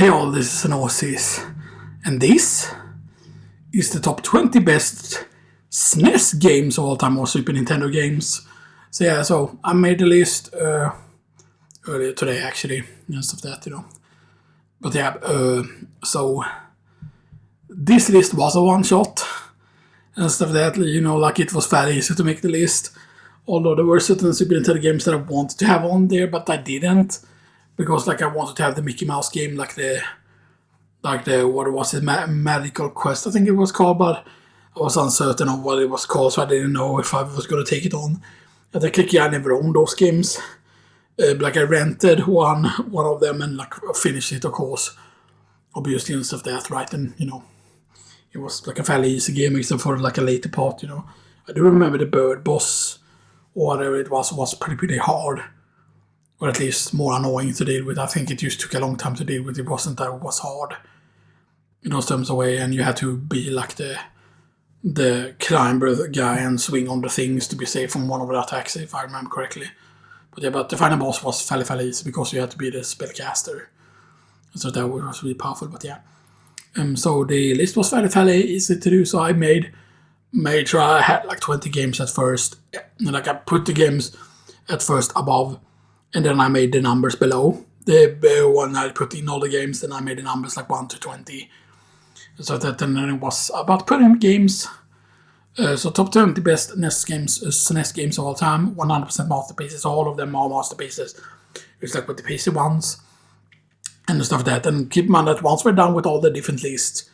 Hey all, this is Yoshis, and this is the top 20 best SNES games of all time, or Super Nintendo games. So I made the list earlier today actually, and stuff that. But so this list was a one shot and stuff that, like it was very easy to make the list. Although there were certain Super Nintendo games that I wanted to have on there, but I didn't. Because I wanted to have the Mickey Mouse game, like the what was it, Magical Quest, I think it was called, but I was uncertain of what it was called, so I didn't know if I was going to take it on. And I never owned those games. I rented one of them and finished it, of course, obviously, and stuff that, right? And it was a fairly easy game except for a later part. I do remember the bird boss or whatever it was pretty hard. Or at least more annoying to deal with. I think it just took a long time to deal with. It wasn't that it was hard in those terms away, and you had to be like the climber guy and swing on the things to be safe from one of the attacks, if I remember correctly. But the final boss was fairly easy because you had to be the spellcaster. So that was really powerful, but yeah. So the list was fairly easy to do, so I made sure I had 20 games at first. And I put the games at first above. And then I made the numbers below. The one I put in all the games, then I made the numbers 1 to 20. So then it was about putting games. So top 20 best SNES games of all time. 100% masterpieces. All of them are masterpieces. It's with the PC ones. And stuff like that. And keep in mind that once we're done with all the different lists,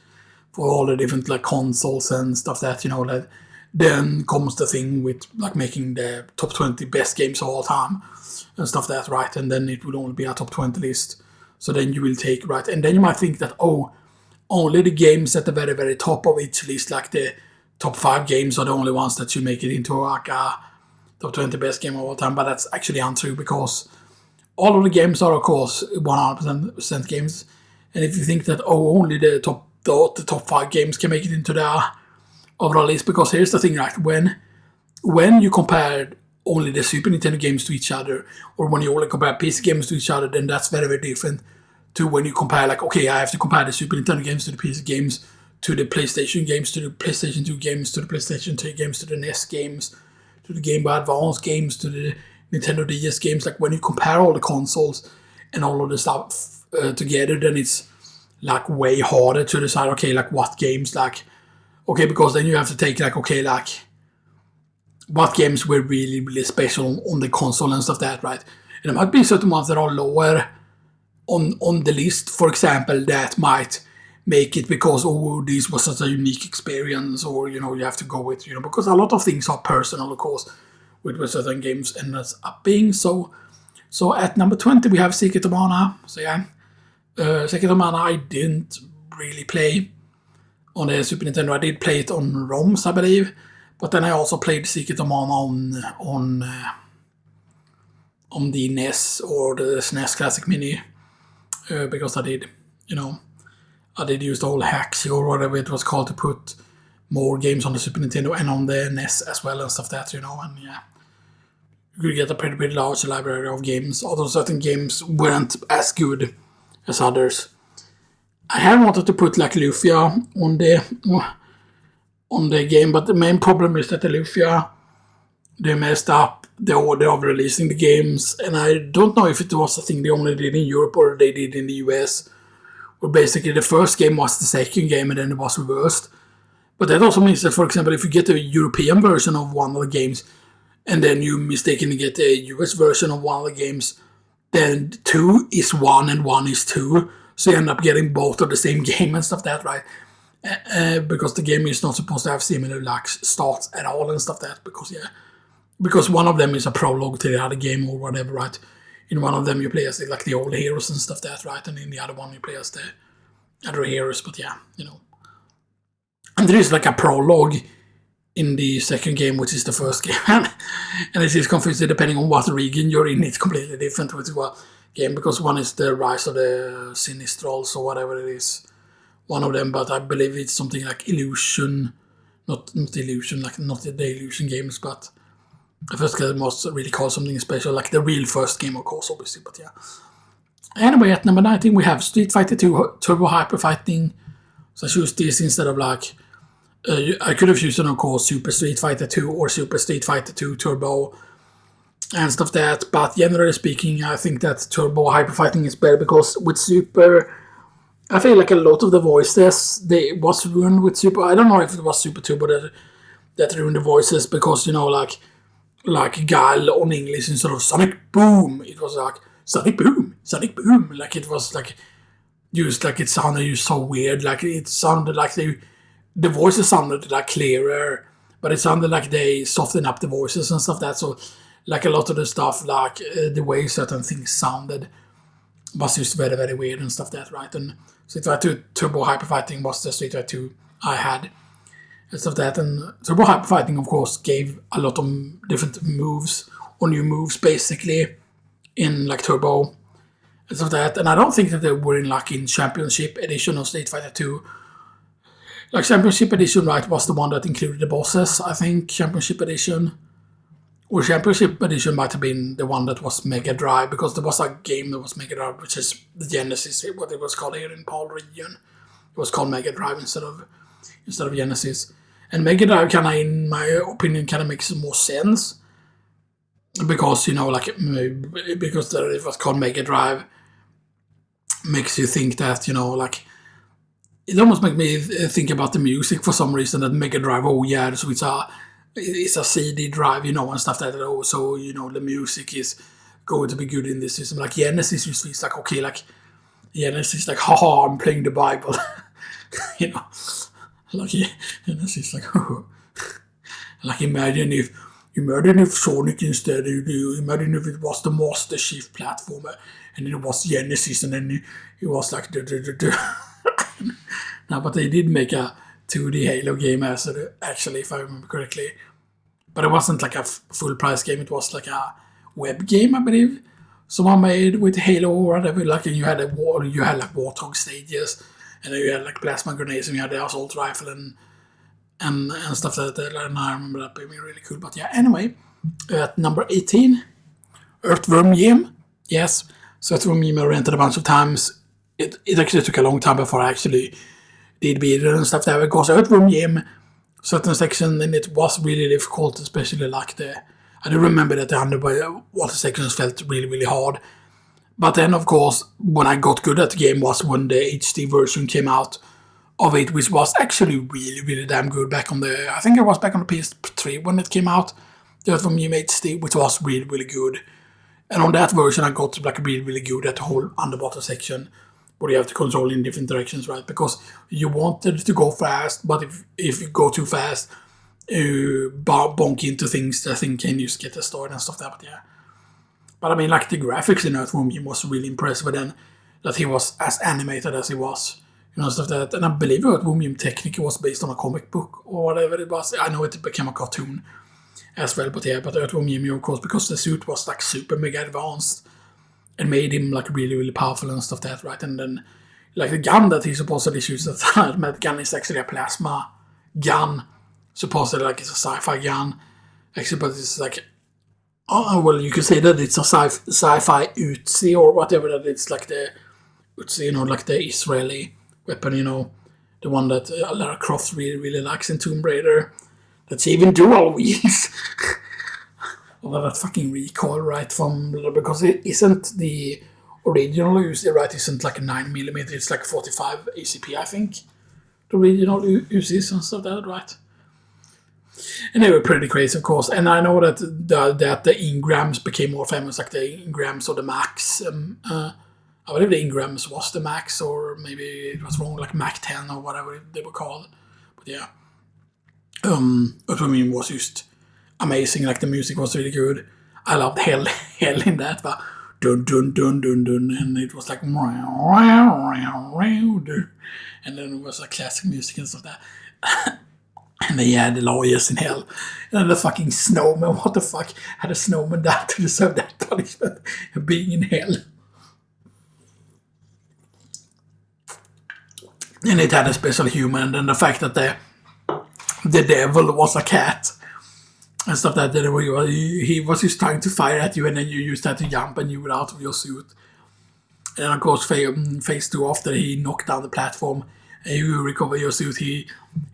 for all the different consoles and stuff that, then comes the thing with making the top 20 best games of all time. And stuff that, right? And then it will only be a top 20 list. So then you will take, right? And then you might think that, only the games at the very, very top of each list, the top 5 games, are the only ones that should make it into a top 20 best game of all time. But that's actually untrue, because all of the games are, of course, 100% games. And if you think that, only the top 5 games can make it into the overall list, because here's the thing, right? When you compare only the Super Nintendo games to each other, or when you only compare PC games to each other, then that's very, very different to when you compare, I have to compare the Super Nintendo games to the PC games, to the PlayStation games, to the PlayStation 2 games, to the PlayStation 3 games, to the NES games, to the Game Boy Advance games, to the Nintendo DS games. When you compare all the consoles and all of the stuff together, then it's way harder to decide, what games, because then you have to take, what games were really, really special on the console and stuff that, right? And there might be certain ones that are lower on the list, for example, that might make it because, this was such a unique experience, or, you have to go with, because a lot of things are personal, of course, with certain games, and that's up being so. So at number 20, we have Secret of Mana. So yeah, Secret of Mana I didn't really play on the Super Nintendo. I did play it on ROMs, I believe. But then I also played Secret of Mana on the NES or the SNES Classic Mini, because I did use the whole hacks or whatever it was called to put more games on the Super Nintendo and on the NES as well and stuff that, and yeah. You could get a pretty large library of games, although certain games weren't as good as others. I had wanted to put Lufia on the game, but the main problem is that the Lufia, they messed up the order of releasing the games, and I don't know if it was a thing they only did in Europe or they did in the US, where basically the first game was the second game and then it was reversed. But that also means that, for example, if you get the European version of one of the games and then you mistakenly get the US version of one of the games, then 2 is 1 and 1 is 2, so you end up getting both of the same game and stuff that, right? Because the game is not supposed to have similar starts at all and stuff that, because one of them is a prologue to the other game or whatever, right? In one of them you play as the old heroes and stuff that, right? And in the other one you play as the other heroes, but yeah, And there is a prologue in the second game, which is the first game, and it is confusing depending on what region you're in. It's completely different with the game, because one is the Rise of the Sinistrals or whatever it is. One of them, but I believe it's something like Illusion, not Illusion, not the Illusion games, but the first game was really called something special, the real first game, of course, obviously, but yeah. Anyway, at number 19 we have Street Fighter 2 Turbo Hyper Fighting. So I choose this instead of like, I could have chosen of course Super Street Fighter 2 or Super Street Fighter 2 Turbo and stuff that, but generally speaking I think that Turbo Hyper Fighting is better because with Super, I feel like a lot of the voices, they was ruined with Super. I don't know if it was Super Turbo that ruined the voices because, you know, like Guile on English instead of Sonic Boom, it was like Sonic Boom, like it was like used, like it sounded used so weird, like it sounded like the voices sounded like clearer, but it sounded like they softened up the voices and stuff that, so like a lot of the stuff, like the way certain things sounded was just very, very weird and stuff that, right? And Street Fighter 2 Turbo Hyper Fighting was the Street Fighter 2 I had and stuff that, and Turbo Hyper Fighting of course gave a lot of different moves or new moves basically in like Turbo and stuff that, and I don't think that they were in like in Championship Edition of Street Fighter 2. Like Championship Edition, right, was the one that included the bosses, I think, Championship Edition. Or Championship Edition might have been the one that was Mega Drive, because there was a game that was Mega Drive, which is the Genesis, what it was called here in PAL region. It was called Mega Drive instead of Genesis. And Mega Drive kind of, in my opinion, kind of makes more sense. Because, you know, like, because it was called Mega Drive, makes you think that, you know, like, it almost makes me think about the music for some reason, that Mega Drive, oh yeah, so it's a CD drive, you know, and stuff like that. Oh, so, you know, the music is going to be good in this system. Like Genesis just feels like, okay, like Genesis, like, haha, I'm playing the Bible. You know, like Genesis, like, oh. Like imagine if Sonic instead, imagine if it was the Master Chief platformer, and then it was Genesis, and then it was like No, but they did make a 2D Halo game actually, if I remember correctly. But it wasn't like a full price game, it was like a web game, I believe. Someone made with Halo or whatever, like, and you had like Warthog stages, and then you had like plasma grenades, and you had the assault rifle and stuff like that, and I remember that being really cool. But yeah, anyway, at number 18, Earthworm Jim. Yes, so Earthworm Jim I rented a bunch of times. It actually took a long time before I actually did beat it and stuff there, because Earthworm Jim, certain section in it was really difficult, especially like I do remember that the underwater sections felt really, really hard. But then, of course, when I got good at the game was when the HD version came out of it, which was actually really, really damn good back on I think it was back on the PS3 when it came out, the Earthworm Jim HD, which was really, really good. And on that version I got like really, really good at the whole underwater section, where you have to control in different directions, right? Because you wanted to go fast, but if you go too fast, you bonk into things, the thing can just get destroyed and stuff like that, but yeah. But I mean, like, the graphics in Earthworm Jim was really impressive, and then that he was as animated as he was, you know, stuff like that. And I believe Earthworm Jim technically was based on a comic book or whatever it was. I know it became a cartoon as well, but yeah, but Earthworm Jim, of course, because the suit was like super mega advanced, and made him like really, really powerful and stuff like that, right? And then like the gun that he supposedly shoots, that gun is actually a plasma gun. Supposedly like it's a sci-fi gun. Actually, but it's like, oh well, you could say that it's a sci-fi Uzi or whatever, that it's like the Uzi, you know, like the Israeli weapon, you know, the one that Lara Croft really, really likes in Tomb Raider. That's even dual wheels. Well, that fucking recoil, right? Because it isn't the original Uzi, right? Isn't like a 9mm, it's like 45 ACP, I think. The original Uzis and stuff like that, right? And they were pretty crazy, of course. And I know that the Ingrams became more famous, like the Ingrams or the Max. I believe the Ingrams was the Max, or maybe it was wrong, like Mac 10 or whatever they were called. But yeah, Earthworm Jim was just amazing. Like, the music was really good. I loved hell in that, but dun dun dun dun dun, and it was like and then it was like classic music and stuff like that. And they had the lawyers in hell, and then the fucking snowman. What the fuck had a snowman done to deserve that punishment of being in hell? And it had a special humor, and then the fact that the devil was a cat and stuff like that. He was just trying to fire at you, and then you used that to jump and you were out of your suit And of course, phase 2, after he knocked down the platform and you recover your suit, he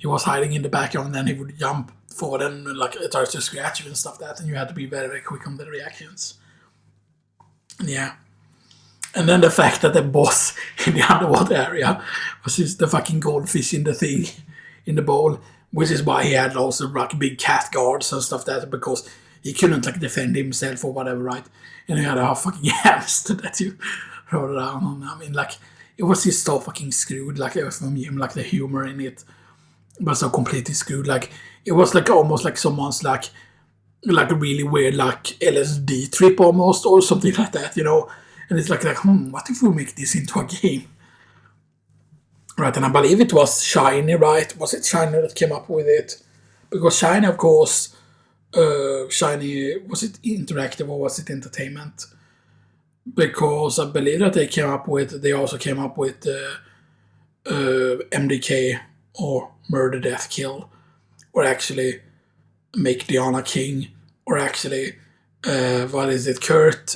was hiding in the background, and then he would jump forward and like tries to scratch you and stuff like that, and you had to be very, very quick on the reactions. Yeah. And then the fact that the boss in the underwater area was just the fucking goldfish in the thing, in the bowl, which is why he had also like big cat guards and stuff like that, because he couldn't like defend himself or whatever, right? And he had a fucking hamster that you rode around on. I mean, like, it was just so fucking screwed, like Earthworm Jim, like the humor in it was so completely screwed. Like, it was like almost like someone's like a really weird like LSD trip almost, or something like that, you know? And it's like what if we make this into a game? Right, and I believe it was Shiny, right? Was it Shiny that came up with it? Because Shiny, of course, Shiny, was it interactive or was it entertainment? Because I believe that they also came up with MDK, or Murder, Death, Kill, or actually Make Diana King, or actually, what is it, Kart,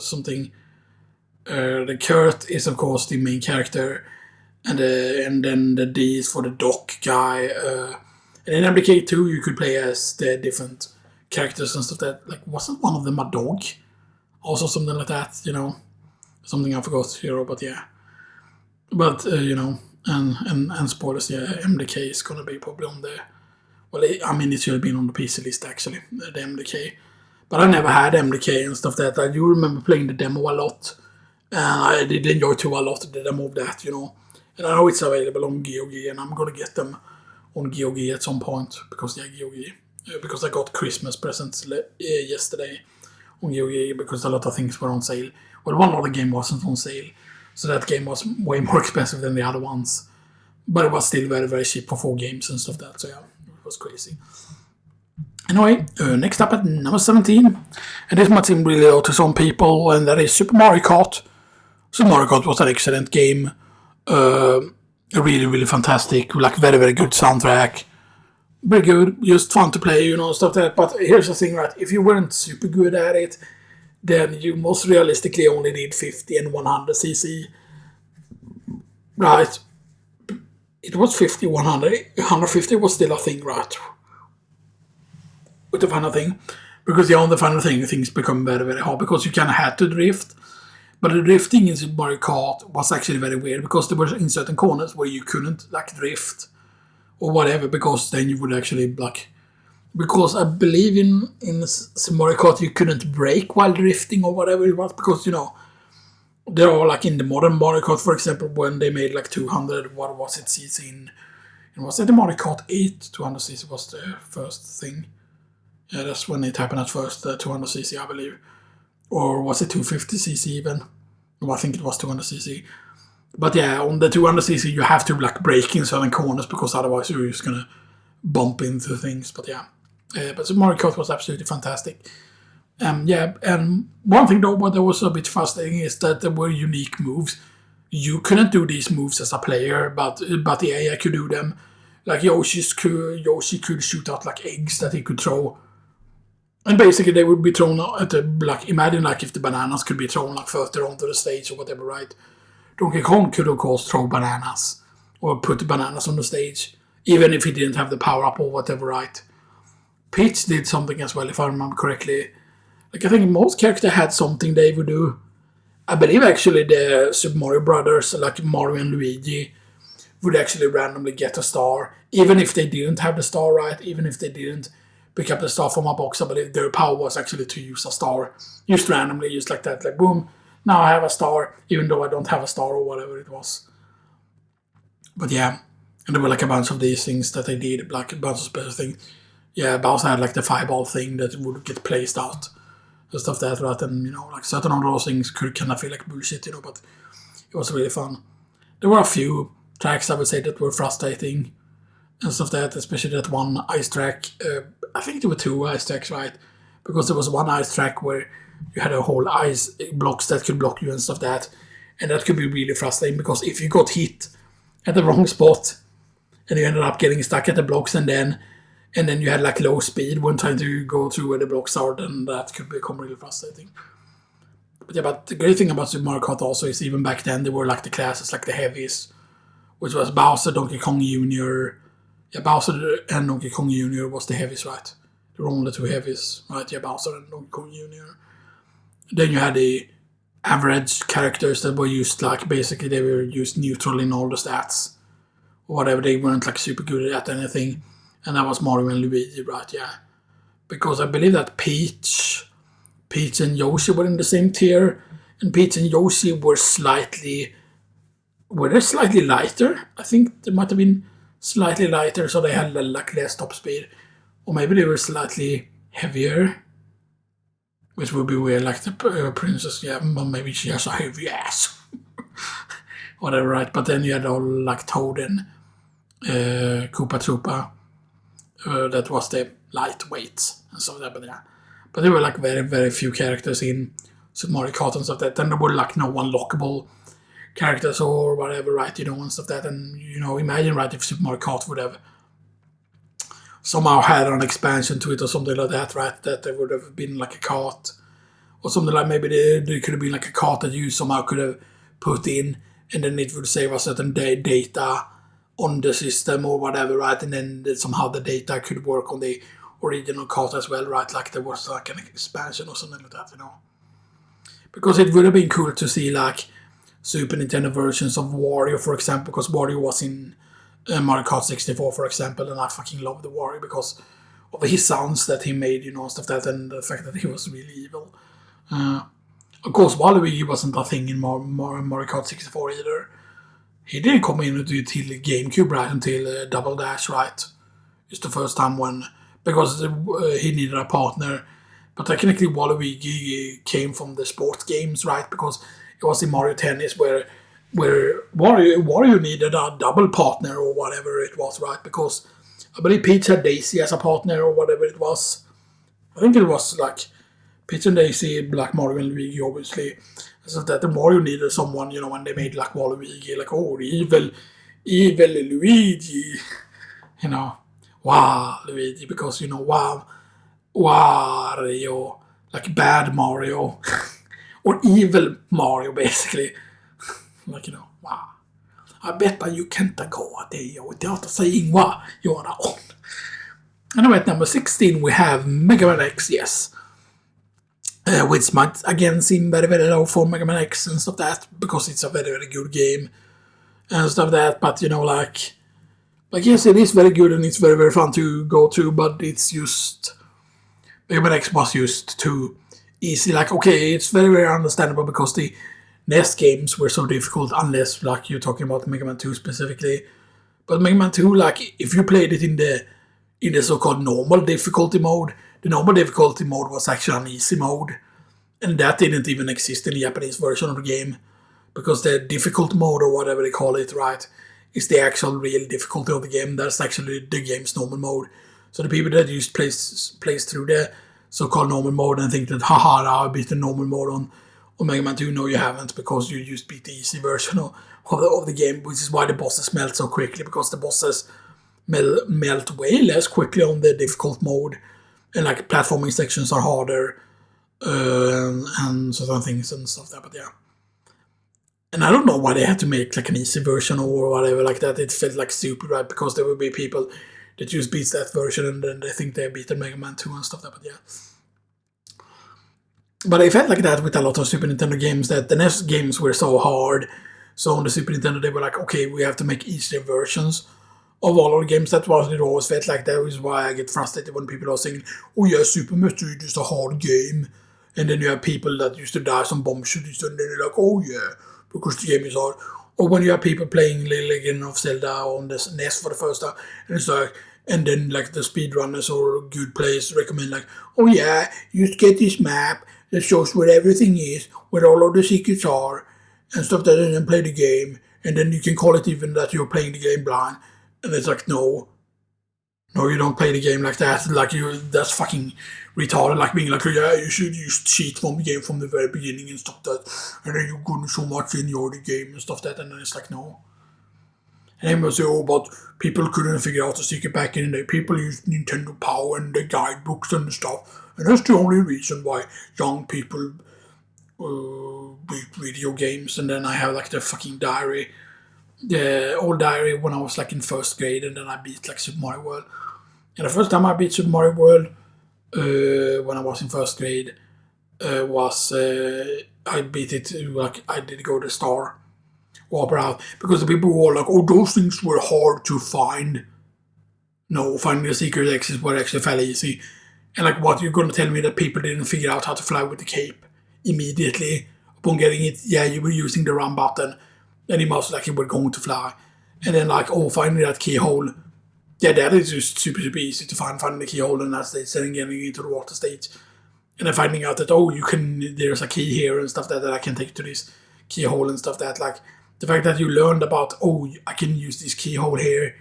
something. The Kart is of course the main character, and then the D is for the doc guy. And in MDK2 you could play as the different characters and stuff. That like, wasn't one of them a dog? Also something like that, you know, something I forgot here, but yeah. But you know, and spoilers, yeah, MDK is gonna be probably on the. Well, I mean, it should have been on the PC list actually, the MDK. But I never had MDK and stuff that. I do remember playing the demo a lot. And I did enjoy too a lot the demo of that, you know. And I know it's available on GOG, and I'm gonna get them on GOG at some point, because they're GOG. Because I got Christmas presents yesterday on GOG, because a lot of things were on sale. Well, one other game wasn't on sale, so that game was way more expensive than the other ones. But it was still very, very cheap for 4 games and stuff that, so yeah, it was crazy. Anyway, next up at number 17, and this might seem really low to some people, and that is Super Mario Kart. Super Mario Kart was an excellent game, really, really fantastic, like very, very good soundtrack, very good, just fun to play, you know, stuff like that. But here's the thing, right, if you weren't super good at it, then you most realistically only need 50 and 100cc, right? It was 50, 100, 150 was still a thing, right? With the final thing, because on the final thing things become very, very hard, because you kind of had to drift. But the drifting in Super Mario Kart was actually very weird, because there were in certain corners where you couldn't like drift or whatever, because then you would actually like, because I believe in Super Mario Kart you couldn't brake while drifting or whatever it was, because you know there are like in the modern Mario Kart, for example, when they made like 200, what was it, cc in was it the Mario Kart 8, 200cc was the first thing. Yeah, that's when it happened at first, 200cc, I believe. Or was it 250cc even? No, I think it was 200cc. But yeah, on the 200cc you have to like brake in certain corners, because otherwise you're just gonna bump into things. But yeah, but Super Mario Kart was absolutely fantastic. Yeah, and one thing though, what was a bit frustrating is that there were unique moves. You couldn't do these moves as a player, but the AI could do them. Like Yoshi could shoot out like eggs that he could throw. And basically they would be thrown at the, like, imagine like if the bananas could be thrown like further onto the stage or whatever, right? Donkey Kong could of course throw bananas, or put the bananas on the stage, even if he didn't have the power up or whatever, right? Peach did something as well, if I remember correctly. Like, I think most characters had something they would do. I believe actually the Super Mario Brothers, like Mario and Luigi, would actually randomly get a star, even if they didn't have the star, right? Even if they didn't pick up the star from a box, I believe their power was actually to use a star, just randomly, just like that, like boom, now I have a star, even though I don't have a star or whatever it was. But yeah, and there were like a bunch of these things that they did, like a bunch of special things. Yeah, Bowser had like the fireball thing that would get placed out and stuff like that, right? And you know, like certain of those things could kind of feel like bullshit, you know, but it was really fun. There were a few tracks I would say that were frustrating and stuff like that, especially that one ice track. I think there were 2 ice tracks, right? Because there was one ice track where you had a whole ice blocks that could block you and stuff like that, and that could be really frustrating, because if you got hit at the wrong spot and you ended up getting stuck at the blocks, and then you had like low speed when trying to go through where the blocks are, then that could become really frustrating. But yeah, but the great thing about Super Mario Kart also is even back then, there were like the classes, like the heavies, which was Bowser, Donkey Kong Jr. Yeah, Bowser and Donkey Kong Jr. was the heavies, right? There were only two heavies, right? Yeah, Bowser and Donkey Kong Jr. Then you had the average characters that were used, like, basically they were used neutral in all the stats. Or whatever, they weren't like super good at anything. And that was Mario and Luigi, right? Yeah. Because I believe that Peach and Yoshi were in the same tier. And Peach and Yoshi were slightly lighter. I think they might have been slightly lighter, so they had like less top speed. Or maybe they were slightly heavier. Which would be weird, like the princess, yeah, but maybe she has a heavy ass. Whatever, right? But then you had all like Toad and Koopa Troopa. That was the lightweight and stuff like that, but yeah. But there were like very, very few characters in Super Mario Kart and stuff like that. And there were like no unlockable characters or whatever, right? And stuff like that. And, imagine, right, if Super Mario Kart would have somehow had an expansion to it or something like that, right? That there would have been like a cart or something like, maybe there could have been like a cart that you somehow could have put in, and then it would save a certain data on the system or whatever, right? And then somehow the data could work on the original cart as well, right? Like there was like an expansion or something like that, Because it would have been cool to see like Super Nintendo versions of Wario, for example, because Wario was in Mario Kart 64, for example, and I fucking loved the Wario because of his sounds that he made, stuff like that, and the fact that he was really evil. Of course, Waluigi wasn't a thing in Mario Kart 64 either. He didn't come in until GameCube, right, until Double Dash, right? It's the first time because he needed a partner. But technically, Waluigi came from the sports games, right? Because it was in Mario Tennis where Wario needed a double partner or whatever it was, right? Because I believe Peach had Daisy as a partner or whatever it was. I think it was like Peach and Daisy, Black Mario and Luigi, obviously. So that the Mario needed someone, when they made like Waluigi, like, oh, evil Luigi. Wow, Luigi, because, wow, Wario, like bad Mario. Or evil Mario, basically. Like, wow. I bet you can't gå det without saying what you are on. Anyway, at number 16 we have Mega Man X, yes. Which might again seem very, very low for Mega Man X and stuff like that, because it's a very, very good game and stuff like that, but like yes, it is very good and it's very, very fun to go through, but it's just Mega Man X was just too easy. Like, okay, it's very, very understandable because the NES games were so difficult, unless like you're talking about Mega Man 2 specifically. But Mega Man 2, like if you played it in the so-called normal difficulty mode, the normal difficulty mode was actually an easy mode, and that didn't even exist in the Japanese version of the game, because the difficult mode, or whatever they call it, right, is the actual real difficulty of the game. That's actually the game's normal mode. So the people that just plays through the so-called normal mode and think that, haha, I beat the normal mode on Mega Man 2, no you haven't, because you just beat the easy version of the game, which is why the bosses melt so quickly, because the bosses melt way less quickly on the difficult mode, and like platforming sections are harder, and certain things and stuff like that, but yeah. And I don't know why they had to make like an easy version or whatever like that. It felt like stupid, right? Because there will be people that just beat that version and then they think they beat the Mega Man 2 and stuff like that, but yeah. But I felt like that with a lot of Super Nintendo games, that the NES games were so hard. So on the Super Nintendo, they were like, okay, we have to make easier versions of all our games. That was it always felt like. That is why I get frustrated when people are saying, oh yeah, Super Metroid is a hard game. And then you have people that used to die some bomb shooters and then they're like, oh yeah, because the game is hard. Or when you have people playing Legend of Zelda on the NES for the first time, and it's like, and then like the speedrunners or good players recommend like, oh yeah, you just get this map that shows where everything is, where all of the secrets are, and stuff that, and then play the game, and then you can call it even that you're playing the game blind. And it's like, no, you don't play the game like that. Like that's fucking retarded. Like being like, yeah, you should use cheat from the game from the very beginning and stuff that, and then you're gonna so much enjoy the game and stuff that. And then it's like, no. And everyone say, oh, but people couldn't figure out the secret back in the day. People used Nintendo Power and the guidebooks and stuff, and that's the only reason why young people beat video games, and then I have like the fucking diary, the old diary when I was like in first grade, and then I beat like Super Mario World. And the first time I beat Super Mario World when I was in first grade was I beat it like I did go to Star Opera out because the people were like, "Oh, those things were hard to find." No, finding the secret exits were actually fairly easy. And like, what you're gonna tell me that people didn't figure out how to fly with the cape immediately upon getting it? Yeah, you were using the run button, and it must like you were going to fly. And then like, oh, finding that keyhole. Yeah, that is just super easy to finding the keyhole in that stage, then getting into the water stage. And then finding out that, oh, there's a key here and stuff that I can take to this keyhole and stuff that, like, the fact that you learned about, oh, I can use this keyhole here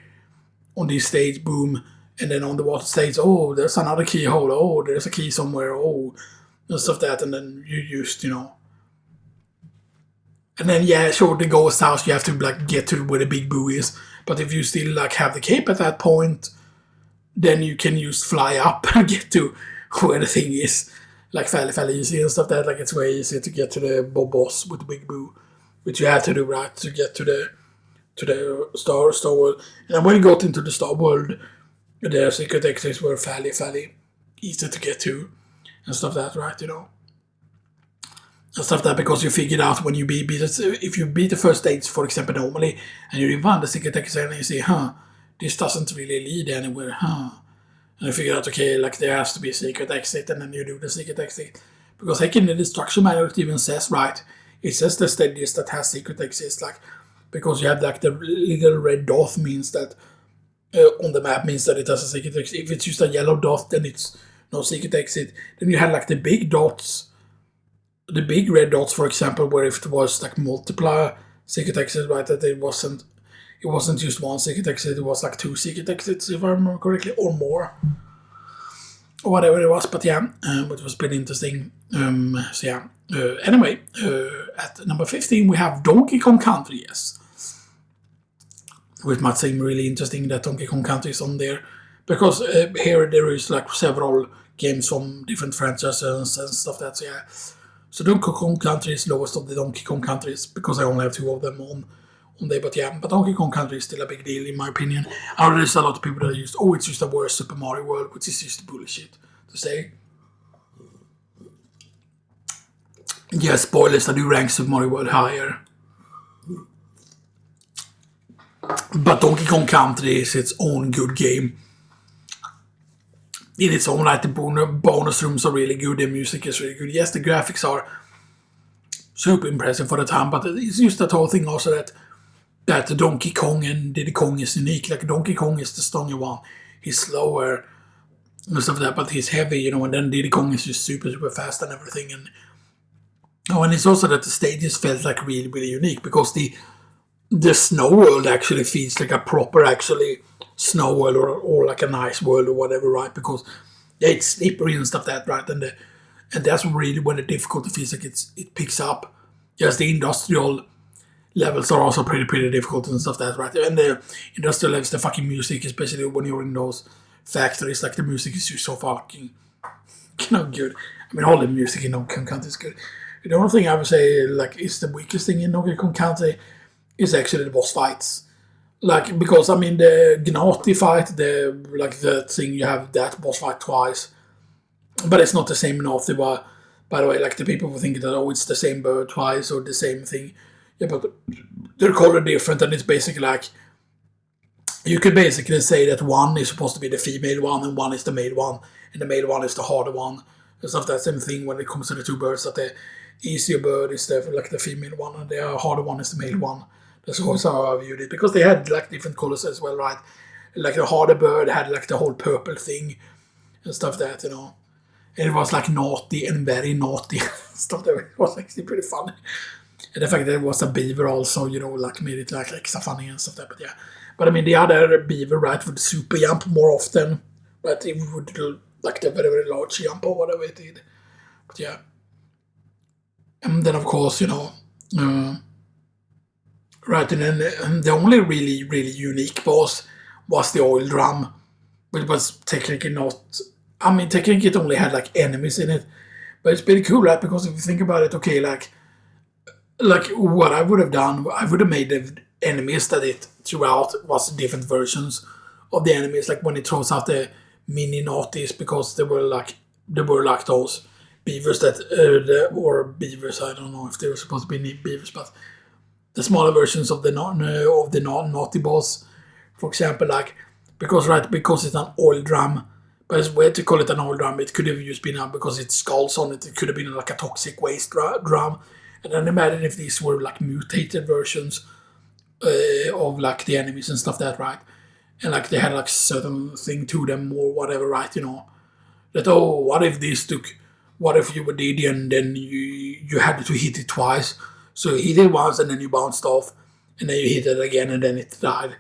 on this stage, boom, and then on the water stage, oh, there's another keyhole, oh, there's a key somewhere, oh, and stuff that, and then you used, And then, yeah, sure, the ghost house, you have to, like, get to where the big boo is, but if you still, like, have the cape at that point, then you can use fly up and get to where the thing is. Like fairly easy and stuff that, like, it's way easier to get to the boss with the big boo, which you have to do, right, to get to the Star World. And when you got into the Star World, the secret exits were fairly easy to get to and stuff that, right, And stuff that because you figured out when you beat it, if you beat the first stage, for example, normally, and you find the secret exit and you say, this doesn't really lead anywhere, And you figure out, okay, like there has to be a secret exit, and then you do the secret exit. Because heck, in the instruction manual it even says, right, it says the stages that has secret exits, like, because you have like the little red dot means that on the map means that it has a secret exit. If it's just a yellow dot, then it's no secret exit. Then you had like the big dots, the big red dots, for example, where if it was like multiplier secret exit, right, that it wasn't just one secret exit, it was like 2 secret exits, if I remember correctly, or more. Or whatever it was, but yeah, it was pretty interesting. Anyway, at number 15 we have Donkey Kong Country, yes. Which might seem really interesting that Donkey Kong Country is on there. Because here there is like several games from different franchises and stuff that's, yeah. So Donkey Kong Country is lowest of the Donkey Kong countries, because I only have 2 of them on there, but yeah, but Donkey Kong Country is still a big deal in my opinion. I know there's a lot of people that use, it's just the worst Super Mario World, which is just bullshit to say. Yeah, spoilers, I do rank Super Mario World higher. But Donkey Kong Country is its own good game. In its own right, the bonus rooms are really good, the music is really good. Yes, the graphics are super impressive for the time, but it's just that whole thing also that Donkey Kong and Diddy Kong is unique. Like, Donkey Kong is the stronger one. He's slower and stuff like that, but he's heavy, and then Diddy Kong is just super fast and everything. And it's also that the stages felt like really, really unique, because the snow world actually feels like a proper actually snow world or like a nice world or whatever, right? Because it's slippery and stuff like that, right? And that's really when the difficulty feels like it picks up. Just the industrial levels are also pretty difficult and stuff like that, right? And the industrial levels, the fucking music, especially when you're in those factories, like the music is just so fucking good. I mean, all the music in Donkey Kong Country is good. The only thing I would say, like, is the weakest thing in Donkey Kong Country is actually the boss fights. Like, because, I mean, the Gnati fight, the thing, you have that boss fight twice. But it's not the same Gnati, by the way, like, the people will think that, it's the same bird twice or the same thing. Yeah, but they're colored different, and it's basically like, you could basically say that one is supposed to be the female one and one is the male one, and the male one is the harder one. And stuff that same thing when it comes to the 2 birds, that the easier bird is the female one, and the harder one is the male one. That's also how I viewed it, because they had like different colors as well, right? Like the harder bird had like the whole purple thing and stuff that, And it was like naughty and very naughty stuff that was actually pretty funny. And the fact that it was a beaver also, like made it like extra funny and stuff like that. But yeah. But I mean, the other beaver, right, would super jump more often. But it would do like the very, very large jump or whatever it did. But yeah. And then, of course, right, and then the only really, really unique boss was the oil drum. Which was technically not... I mean, technically it only had like enemies in it. But it's pretty cool, right? Because if you think about it, okay, like what I would have done, I would have made the enemies that it threw out was different versions of the enemies. Like when it throws out the mini naughties, because they were like those beavers that or beavers. I don't know if they were supposed to be beavers, but the smaller versions of the naughty balls, for example, like because it's an oil drum. But it's weird to call it an oil drum. It could have just been because it's skulls on it. It could have been like a toxic waste drum. And then imagine if these were like mutated versions of like the enemies and stuff that, right? And like they had like certain thing to them or whatever, right? That what if what if you were Diddy and then you had to hit it twice? So you hit it once and then you bounced off, and then you hit it again and then it died.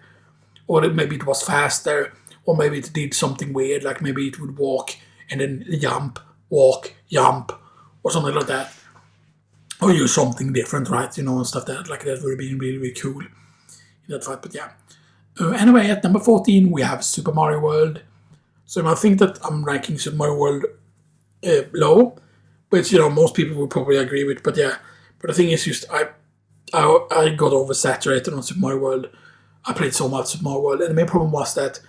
Or maybe it was faster, or maybe it did something weird, like maybe it would walk and then jump, walk, jump, or something like that. Or use something different, right? And stuff that would have been really, really cool in that fight. But yeah. Anyway, at number 14, we have Super Mario World. So I think that I'm ranking Super Mario World low, which most people would probably agree with. But yeah, but the thing is, just I got oversaturated on Super Mario World. I played so much Super Mario World, and the main problem was that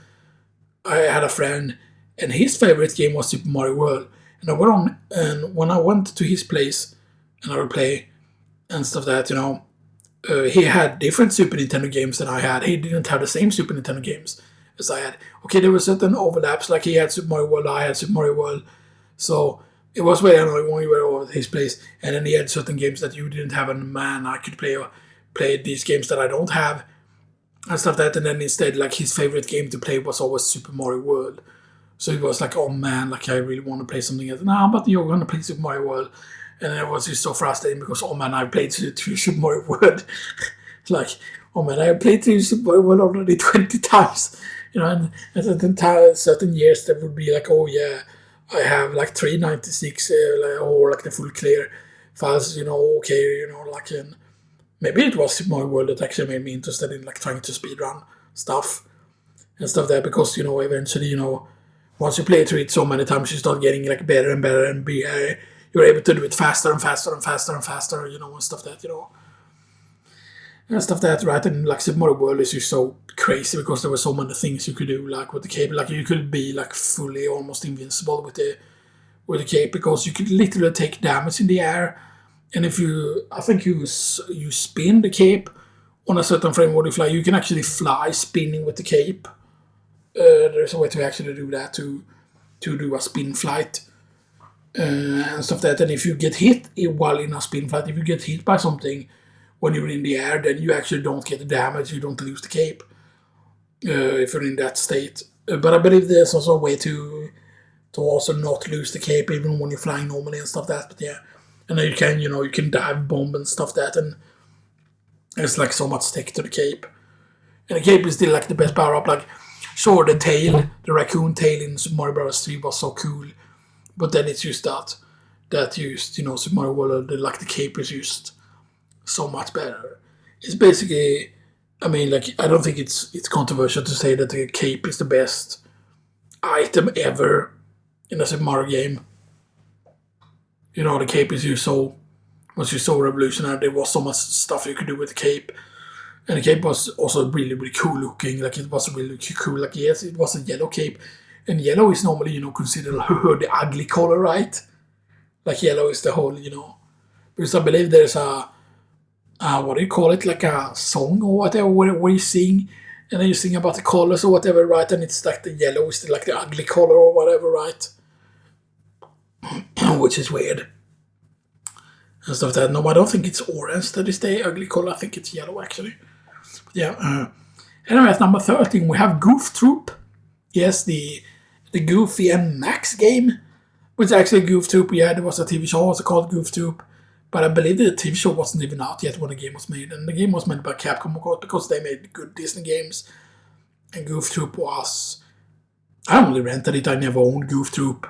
I had a friend, and his favorite game was Super Mario World. And when I went to his place, and I would play and stuff that, he had different Super Nintendo games than I had. He didn't have the same Super Nintendo games as I had. Okay, there were certain overlaps, like he had Super Mario World, I had Super Mario World. So it was very annoying when you were over at his place, and then he had certain games that you didn't have, and man, I could play these games that I don't have and stuff that, and then instead, like his favorite game to play was always Super Mario World. So it was like, oh man, like I really want to play something else. Nah, but you're gonna play Super Mario World. And it was just so frustrating because, oh man, I played through Super Mario World. Like, oh man, I played through Super Mario World already 20 times. And at certain years there would be like, oh yeah, I have like 396 or like the full clear files, okay, like, and maybe it was Super Mario World that actually made me interested in like trying to speedrun stuff and stuff there, because, eventually, once you play through it so many times, you start getting like better and better and you're able to do it faster and faster and faster and faster, and stuff that, and stuff that, right? And like Super Mario World is just so crazy because there were so many things you could do, like with the cape. Like you could be like fully almost invincible with the cape, because you could literally take damage in the air. And if I think you spin the cape on a certain frame where you fly, you can actually fly spinning with the cape. There's a way to actually do that, to do a spin flight. And stuff that, and if you get hit while in a spin flight, if you get hit by something when you're in the air, then you actually don't get the damage, you don't lose the cape if you're in that state. But I believe there's also a way to also not lose the cape even when you're flying normally and stuff that. But yeah, and then you can dive bomb and stuff that, and there's like so much tech to the cape. And the cape is still like the best power up. Like, sure, the raccoon tail in Super Mario Bros. 3 was so cool. But then it's just that used, Super Mario World, like the cape is used so much better. It's basically, I mean, like, I don't think it's controversial to say that the cape is the best item ever in a Super Mario game. The cape was just so revolutionary. There was so much stuff you could do with the cape. And the cape was also really, really cool looking. Like, it was really cool. Like, yes, it was a yellow cape. And yellow is normally, considered the ugly color, right? Like, yellow is the whole, Because I believe there's what do you call it? Like a song or whatever, where you sing. And then you sing about the colors or whatever, right? And it's like the yellow is like the ugly color or whatever, right? Which is weird. And stuff like that. No, I don't think it's orange that is the ugly color. I think it's yellow, actually. But yeah. Anyway, at number 13, we have Goof Troop. Yes, the Goofy and Max game, which actually Goof Troop, yeah, there was a TV show also called Goof Troop, but I believe the TV show wasn't even out yet when the game was made, and the game was made by Capcom, of course, because they made good Disney games, and Goof Troop was, I only rented it, I never owned Goof Troop,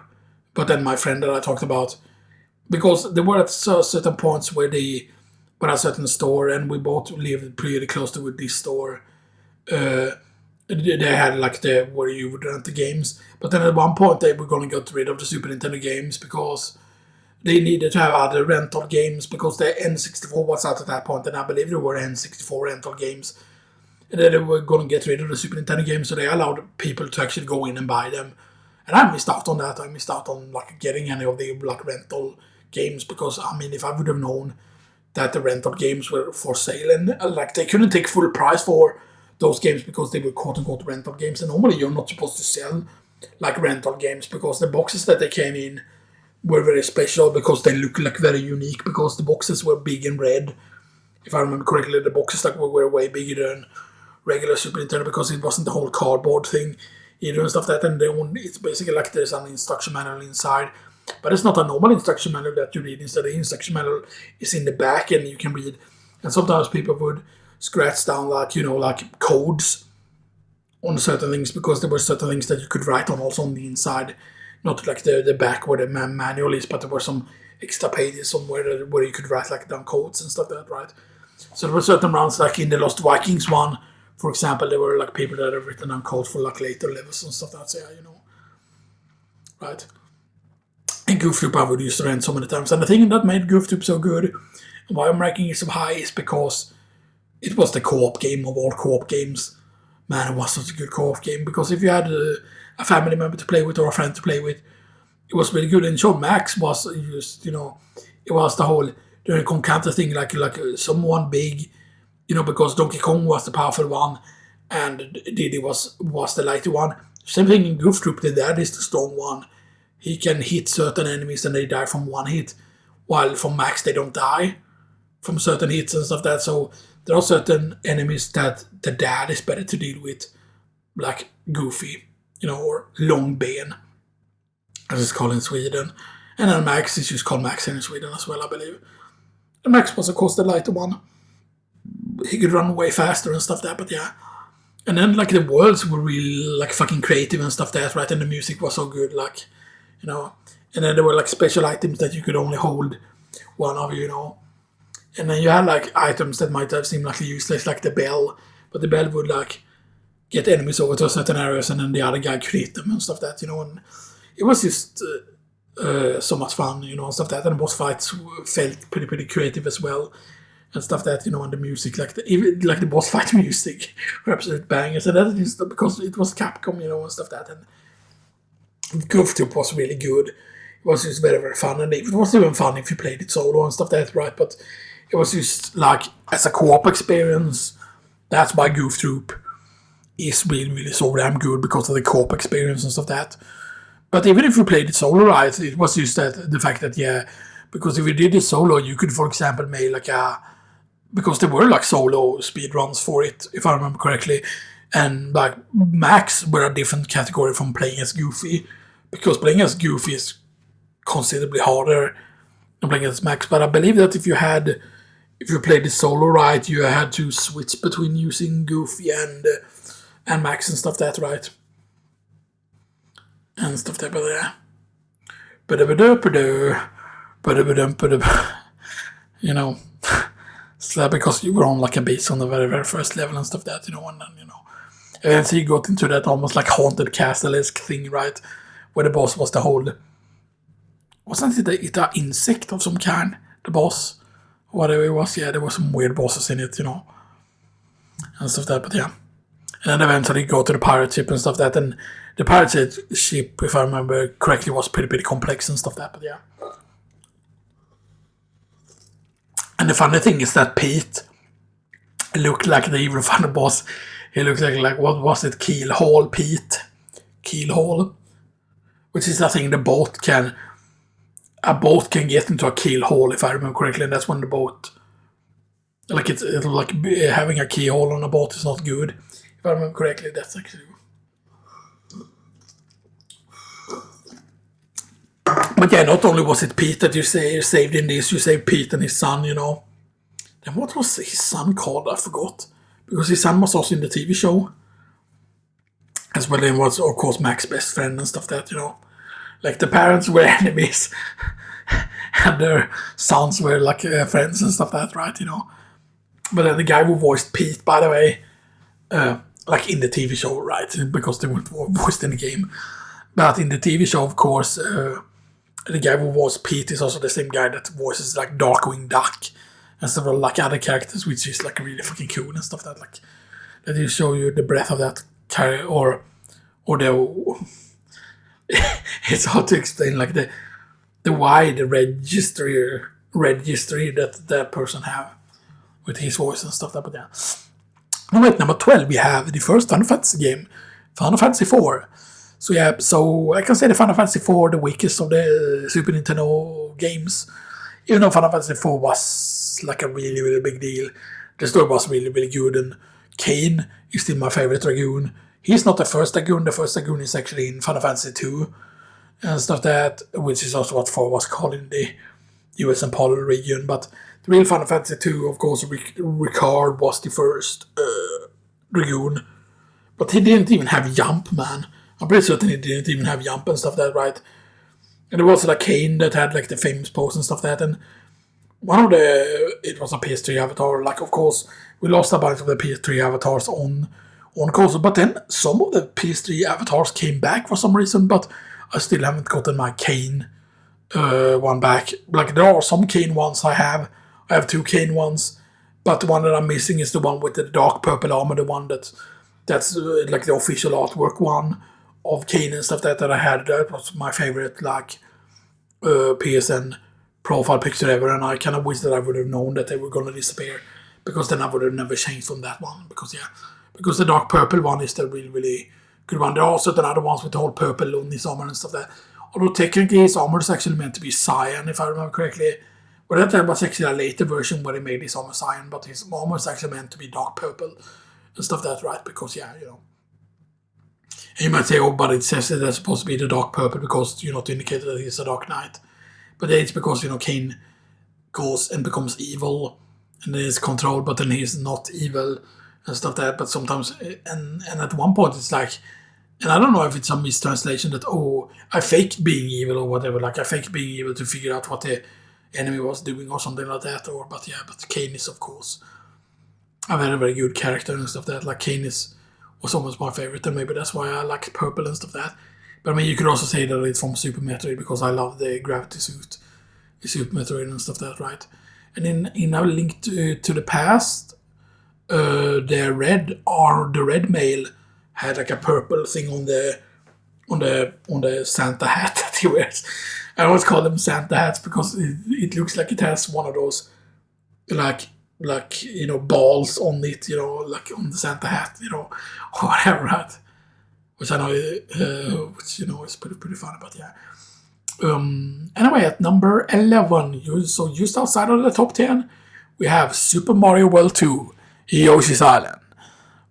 but then my friend that I talked about, because there were at certain points where they were at a certain store, and we both lived pretty close to this store, they had like where you would rent the games, but then at one point they were going to get rid of the Super Nintendo games because they needed to have other rental games because the N64 was out at that point, and I believe there were N64 rental games. And then they were going to get rid of the Super Nintendo games, so they allowed people to actually go in and buy them. And I missed out on that. I missed out on like getting any of the like rental games because I mean, if I would have known that the rental games were for sale and like they couldn't take full price for those games because they were quote unquote rental games, and normally you're not supposed to sell like rental games because the boxes that they came in were very special because they look like very unique because the boxes were big and red. If I remember correctly, the boxes like were way bigger than regular Super Nintendo because it wasn't the whole cardboard thing either and stuff like that, and it's basically like there's an instruction manual inside, but it's not a normal instruction manual that you read. Instead, the instruction manual is in the back and you can read, and sometimes people would scratch down like, you know, like codes on certain things because there were certain things that you could write on also on the inside, not like the back where the manual is, but there were some extra pages somewhere where you could write like down codes and stuff like that, right? So there were certain rounds like in the Lost Vikings one, for example, there were like people that have written down code for like later levels and stuff like that, so yeah, you know, right? And Goof Troop I would use to rent so many times, and the thing that made Goof Troop so good, and why I'm ranking it so high, is because it was the co-op game of all co-op games. Man, it was such a good co-op game, because if you had a family member to play with or a friend to play with, it was really good. And John Max was just, you know, it was the whole doing counter thing, like someone big, you know, because Donkey Kong was the powerful one and Diddy was the lighter one. Same thing in Goof Troop, the dad is the strong one. He can hit certain enemies and they die from one hit, while from Max they don't die from certain hits and stuff like that. So there are certain enemies that the dad is better to deal with, like Goofy, you know, or Långben, as it's called in Sweden. And then Max is just called Max in Sweden as well, I believe. And Max was, of course, the lighter one. He could run way faster and stuff like that, but yeah. And then, like, the worlds were really, like, fucking creative and stuff like that, right? And the music was so good, like, you know. And then there were, like, special items that you could only hold one of, you know. And then you had, like, items that might have seemed, like, useless, like the bell. But the bell would, like, get enemies over to certain areas and then the other guy could hit them and stuff like that, you know. And it was just so much fun, you know, and stuff like that. And the boss fights felt pretty creative as well. And stuff like that, you know, and the music, like the boss fight music were absolute bangers. And that's just because it was Capcom, you know, and stuff like that. And Goof Troop was really good. It was just very fun, and it was even fun if you played it solo and stuff like that, right? But it was just like, as a co-op experience, that's why Goof Troop is really so damn good, because of the co-op experience and stuff like that. But even if you played it solo, right, it was just that the fact that, yeah, because if you did it solo, you could, for example, make like because there were like solo speedruns for it, if I remember correctly, and like Max were a different category from playing as Goofy, because playing as Goofy is considerably harder than playing as Max. But I believe that if you played it solo, right, you had to switch between using Goofy and Max and stuff like that, right? And stuff like that, yeah. You know, so because you were on like a base on the very first level and stuff like that, you know, and then, you know, and then so you got into that almost like haunted castle-esque thing, right, where the boss was the whole, wasn't it an insect of some kind, the boss, whatever it was. Yeah, there were some weird bosses in it, you know, and stuff like that, but yeah. And then eventually you go to the pirate ship and stuff like that, and the pirate ship, if I remember correctly, was pretty complex and stuff like that, but yeah. And the funny thing is that Pete looked like the evil final boss. He looked like what was it? Keelhaul Pete. Keelhaul. Which is the thing a boat can get into a keelhaul, if I remember correctly, and that's when the boat, like it'll like having a keyhole on a boat is not good. If I remember correctly, that's actually. But yeah, not only was it Pete that you saved in this, you saved Pete and his son, you know. Then what was his son called? I forgot. Because his son was also in the TV show. As well, and was, of course, Max's best friend and stuff like that, you know. Like, the parents were enemies. And their sons were, like, friends and stuff like that, right, you know. But then the guy who voiced Pete, by the way, like, in the TV show, right, because they weren't voiced in the game. But in the TV show, of course, the guy who voiced Pete is also the same guy that voices like Darkwing Duck and several like other characters, which is like really fucking cool and stuff that will show you the breadth of that character or the it's hard to explain like the wide registry that person have with his voice and stuff but yeah. And at number 12 we have the first Final Fantasy game, Final Fantasy 4. So yeah, so I can say the Final Fantasy 4 the weakest of the Super Nintendo games. Even though Final Fantasy 4 was like a really, really big deal. The story was really, really good, and Kain is still my favorite Dragoon. He's not the first Dragoon. The first Dragoon is actually in Final Fantasy 2 and stuff that, which is also what 4 was called in the US and PAL region. But the real Final Fantasy 2, of course, Ricard was the first Dragoon. But he didn't even have jump, man. I'm pretty certain he didn't even have jump and stuff that, right? And there was like Kain that had like the famous pose and stuff that, and it was a PS3 avatar. Like, of course, we lost a bunch of the PS3 avatars on console, but then some of the PS3 avatars came back for some reason, but I still haven't gotten my Kain one back. Like, there are some Kain ones I have 2 Kain ones, but the one that I'm missing is the one with the dark purple armor, the one that's like the official artwork one of Kain and stuff that I had. That was my favorite like PSN profile picture ever, and I kind of wish that I would have known that they were going to disappear, because then I would have never changed from that one, because the dark purple one is the really, really good one. There are also the other ones with the whole purple on his armor and stuff that, although technically his armor is actually meant to be cyan, if I remember correctly. But that was actually a later version where they made his armor cyan, but his armor is actually meant to be dark purple and stuff that, right? Because and you might say, oh, but it says that it's supposed to be the dark purple because you're not indicated that he's a Dark Knight. But it's because, Kain goes and becomes evil and then is controlled, but then he's not evil and stuff like that. But sometimes, and at one point it's like, and I don't know if it's a mistranslation that, oh, I faked being evil or whatever, like I faked being evil to figure out what the enemy was doing or something like that. But Kain is, of course, a very, very good character and stuff like that. Like, Kain was almost my favorite, and maybe that's why I like purple and stuff like that. But I mean, you could also say that it's from Super Metroid, because I love the gravity suit, the Super Metroid and stuff like that, right? And in our Link to the Past, the red male had like a purple thing on the Santa hat that he wears. I always call them Santa hats because it looks like it has one of those like balls on it, like on the Santa hat, or whatever, right? Which I know, is pretty funny, but yeah. Anyway, at number 11, so just outside of the top 10, we have Super Mario World 2, Yoshi's Island.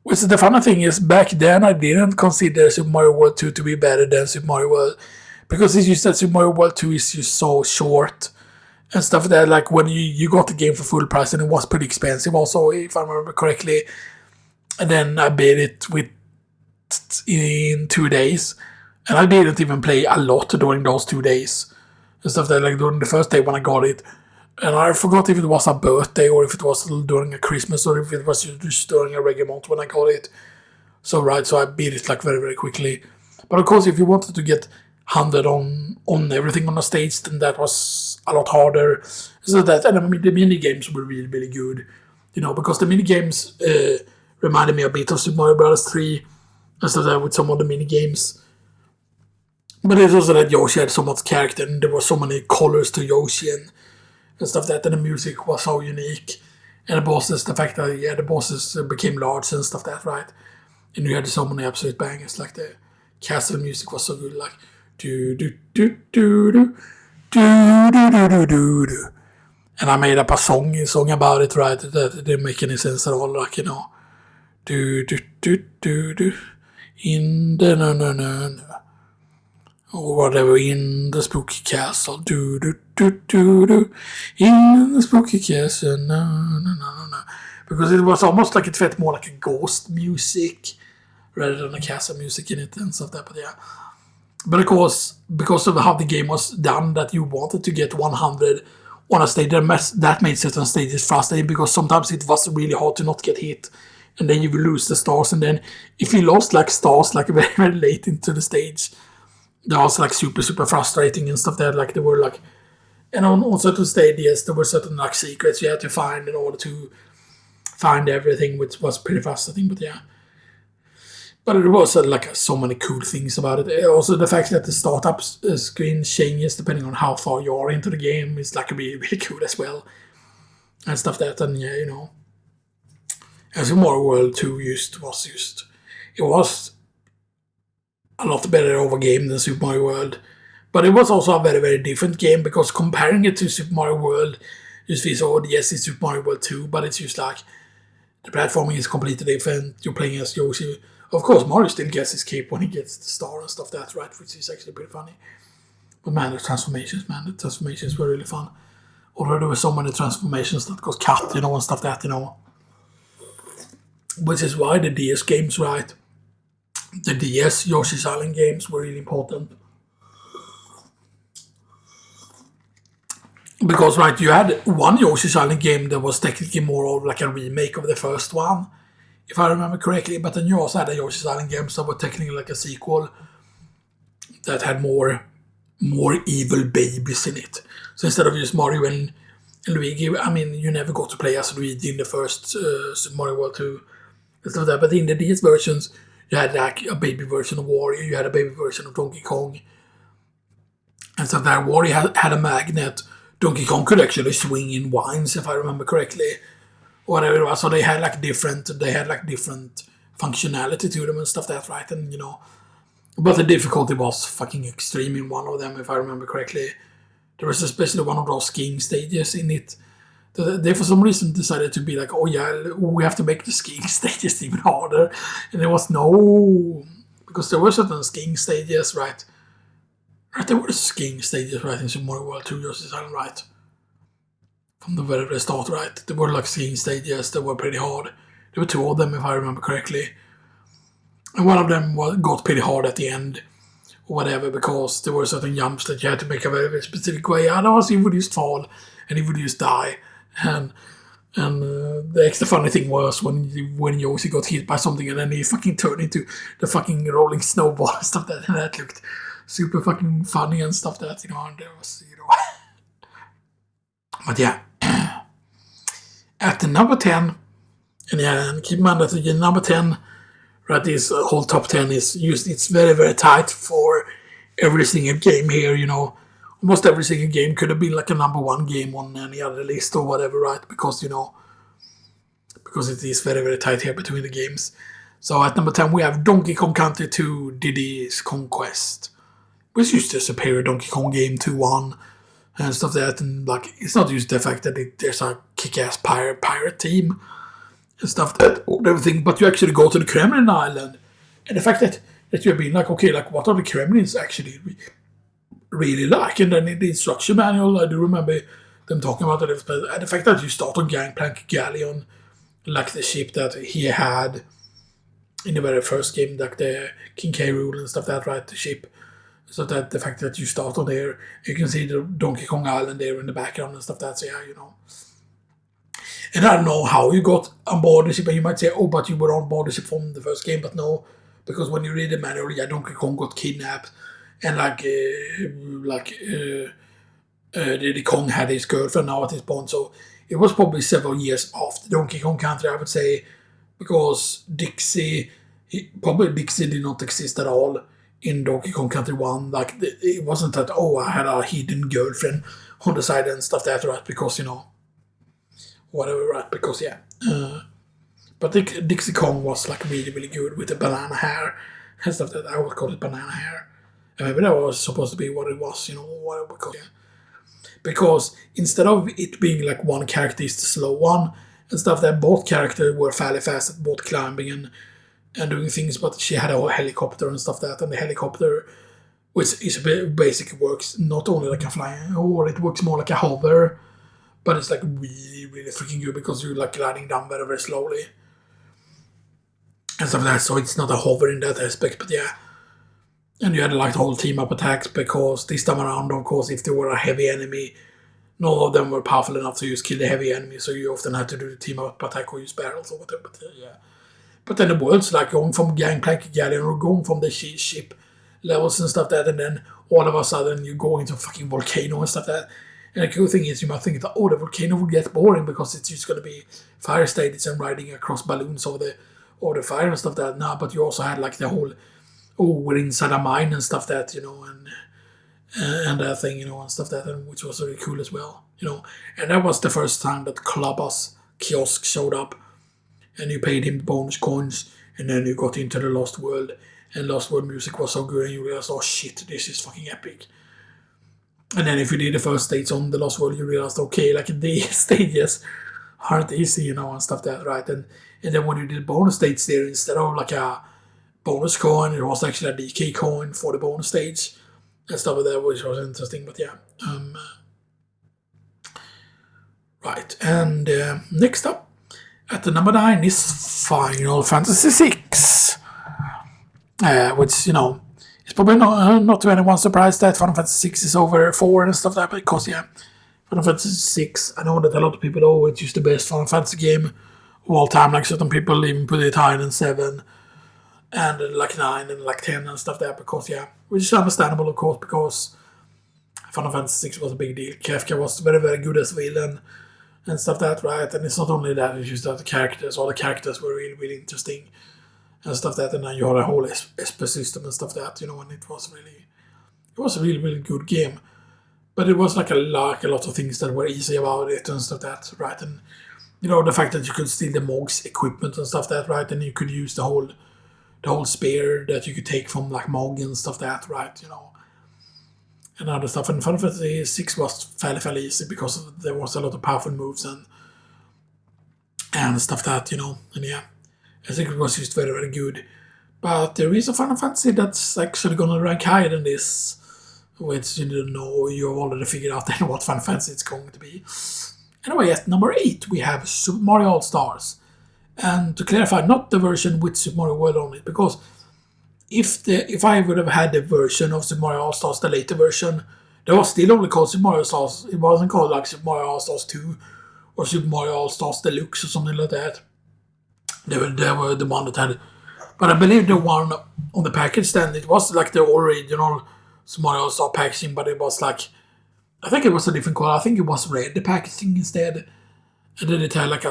Which the funny thing is, back then I didn't consider Super Mario World 2 to be better than Super Mario World, because it's just that Super Mario World 2 is just so short and stuff like that. Like, when you got the game for full price, and it was pretty expensive also, if I remember correctly. And then I beat it in 2 days, and I didn't even play a lot during those 2 days and stuff like that. Like, during the first day when I got it, and I forgot if it was a birthday or if it was during a Christmas or if it was just during a regular month when I got it. So I beat it like very, very quickly. But of course, if you wanted to get 100 on everything on the stage, then that was a lot harder. So that, and I mean, the mini games were really, really good, because the mini games reminded me a bit of Super Mario Bros. 3 and stuff like that with some of the mini games. But it's also that Yoshi had so much character, and there were so many colors to Yoshi and stuff like that, and the music was so unique. And the fact that, the bosses became large and stuff like that, right? And you had so many absolute bangers, like the castle music was so good, like do do do do do do do do do do do. And I made up a song about it, right? That didn't make any sense at all, like, do do do do do in the no or whatever, in the spooky castle, do do do do do in the spooky castle, no, because it was almost like it felt more like a ghost music rather than a castle music in it and stuff like that. But yeah, but of course, because of how the game was done, that you wanted to get 100 on a stage, that made certain stages frustrating, because sometimes it was really hard to not get hit, and then you will lose the stars, and then if you lost like stars like very, very late into the stage, That was like super frustrating and stuff. That like they were like, and on certain stages there were certain like secrets you had to find in order to find everything, which was pretty frustrating. But yeah, but it was like so many cool things about it. Also, the fact that the startup screen changes depending on how far you are into the game is like really cool as well, and stuff that. And yeah, you know, as Super Mario World 2 it was a lot better of a game than Super Mario World. But it was also a very different game, because comparing it to Super Mario World, you see, so yes, it's Super Mario World 2, but it's just like the platforming is completely different. You're playing as Yoshi. Of course, Mario still gets his cape when he gets the star and stuff, that's right, which is actually pretty funny. But man, the transformations were really fun. Although there were so many transformations that got cut, you know, and stuff that, you know. Which is why the DS games, right? The DS Yoshi's Island games were really important. Because, right, you had one Yoshi's Island game that was technically more of like a remake of the first one, if I remember correctly. But then you also had a Yoshi's Island games that were technically like a sequel that had more evil babies in it. So instead of just Mario and Luigi, I mean, you never got to play as Luigi in the first Super Mario World 2 and stuff like that. But in the DS versions, you had like a baby version of Wario, you had a baby version of Donkey Kong. And so that Wario had a magnet. Donkey Kong could actually swing in vines, if I remember correctly. Whatever it was. So they had like different functionality to them and stuff, that's right. And you know, but the difficulty was fucking extreme in one of them, if I remember correctly. There was especially one of those skiing stages in it. They for some reason decided to be like, oh yeah, we have to make the skiing stages even harder. And there was no... Because there were certain skiing stages, right? Right, there were skiing stages, right, in Super Mario World 2, Yoshi's Island, right? From the very start, right? There were like skiing stages that were pretty hard. There were two of them, if I remember correctly. And one of them got pretty hard at the end, or whatever, because there were certain jumps that you had to make a very specific way. Otherwise, you would just fall, and you would just die. And the extra funny thing was when Yoshi got hit by something and then he fucking turned into the fucking rolling snowball and stuff that looked super fucking funny and stuff that, you know, and there was, you know. But yeah. At the number 10, and yeah, and keep in mind that the number 10, right, this whole top 10 is used, it's very tight for every single game here, you know. Almost every single game could have been like a number 1 game on any other list or whatever, right? Because, you know, because it is very tight here between the games. So at number 10 we have Donkey Kong Country 2 Diddy's Conquest, which is just a superior Donkey Kong game 2-1 and stuff like that. And like, it's not just the fact that there's a kick-ass pirate team and stuff that everything, but you actually go to the Kremlin Island, and the fact that you've been like, okay, like what are the Kremlins actually really like? And then in the instruction manual, I do remember them talking about it, and the fact that you start on Gangplank Galleon, like the ship that he had in the very first game, like the King K. Rool and stuff that, right, the ship. So that the fact that you start on there, you can see the Donkey Kong Island there in the background and stuff, that's, yeah, you know. And I don't know how you got on board the ship, and you might say, oh, but you were on board the ship from the first game, but no, because when you read the manual, yeah, Donkey Kong got kidnapped, and the Kong had his girlfriend now at this point, so it was probably several years after Donkey Kong Country, I would say, because Dixie did not exist at all in Donkey Kong Country 1. Like, it wasn't that, oh, I had a hidden girlfriend on the side and stuff that, right, because, you know, whatever, right, because, yeah. But Dixie Kong was, like, really good with the banana hair and stuff that, I would call it banana hair. And maybe that was supposed to be what it was, you know, whatever, because, yeah. Because instead of it being, like, one character is the slow one and stuff, that both characters were fairly fast at both climbing and doing things, but she had a helicopter and stuff that, and the helicopter, which is basically works not only like a flying, or it works more like a hover, but it's like really freaking good because you're like gliding down very slowly and stuff like that. So it's not a hover in that aspect, but yeah. And you had like the whole team up attacks, because this time around, of course, if there were a heavy enemy, none of them were powerful enough to just kill the heavy enemy, so you often had to do the team up attack or use barrels or whatever. But yeah. But then the world's like going from Gangplank Galleon or going from the ship, levels and stuff that, and then all of a sudden you go into a fucking volcano and stuff that. And the cool thing is, you might think that, oh, the volcano will get boring because it's just going to be fire stages and riding across balloons over the fire and stuff that. No, but you also had like the whole, oh, we're inside a mine and stuff that, you know, and that thing, you know, and stuff that, and which was really cool as well, you know. And that was the first time that Clubber's kiosk showed up, and you paid him bonus coins, and then you got into the Lost World, and Lost World music was so good, and you realized, oh shit, this is fucking epic. And then if you did the first stage on the Lost World, you realized, okay, like the stages aren't easy, you know, and stuff that, right? And then when you did bonus stage there, instead of like a bonus coin, it was actually a DK coin for the bonus stage and stuff like that, which was interesting. But yeah, right. And next up at the number 9 is Final Fantasy VI, which, you know, it's probably not to anyone's surprise that Final Fantasy VI is over 4 and stuff like that, because yeah, Final Fantasy VI, I know that a lot of people, oh, it's just the best Final Fantasy game of all time, like certain people even put it higher than 7, and like 9 and like 10 and stuff like that, because yeah, which is understandable of course, because Final Fantasy VI was a big deal. Kefka was very, very good as villain and stuff like that, right? And it's not only that, it's just that all the characters were really, really interesting and stuff like that, and then you had a whole SP system and stuff like that, you know, and it was a really, really good game. But it was like a lot of things that were easy about it and stuff like that, right? And, you know, the fact that you could steal the Mog's equipment and stuff like that, right? And you could use the whole spear that you could take from like Mog and stuff like that, right? You know, and other stuff. And Final Fantasy VI was fairly easy because there was a lot of powerful moves and stuff like that, you know, and yeah. I think it was just very, very good. But there is a Final Fantasy that's actually going to rank higher than this, which you didn't know, you've already figured out then what Final Fantasy it's going to be. Anyway, at number 8 we have Super Mario All-Stars. And to clarify, not the version with Super Mario World on it, because if I would have had the version of Super Mario All-Stars, the later version, that was still only called Super Mario All-Stars. It wasn't called like Super Mario All-Stars 2 or Super Mario All-Stars Deluxe or something like that. They were the one that had, but I believe the one on the package then, it was like the original Super Mario All-Star packaging, but it was like, I think it was a different color. I think it was red, the packaging instead, and then it had like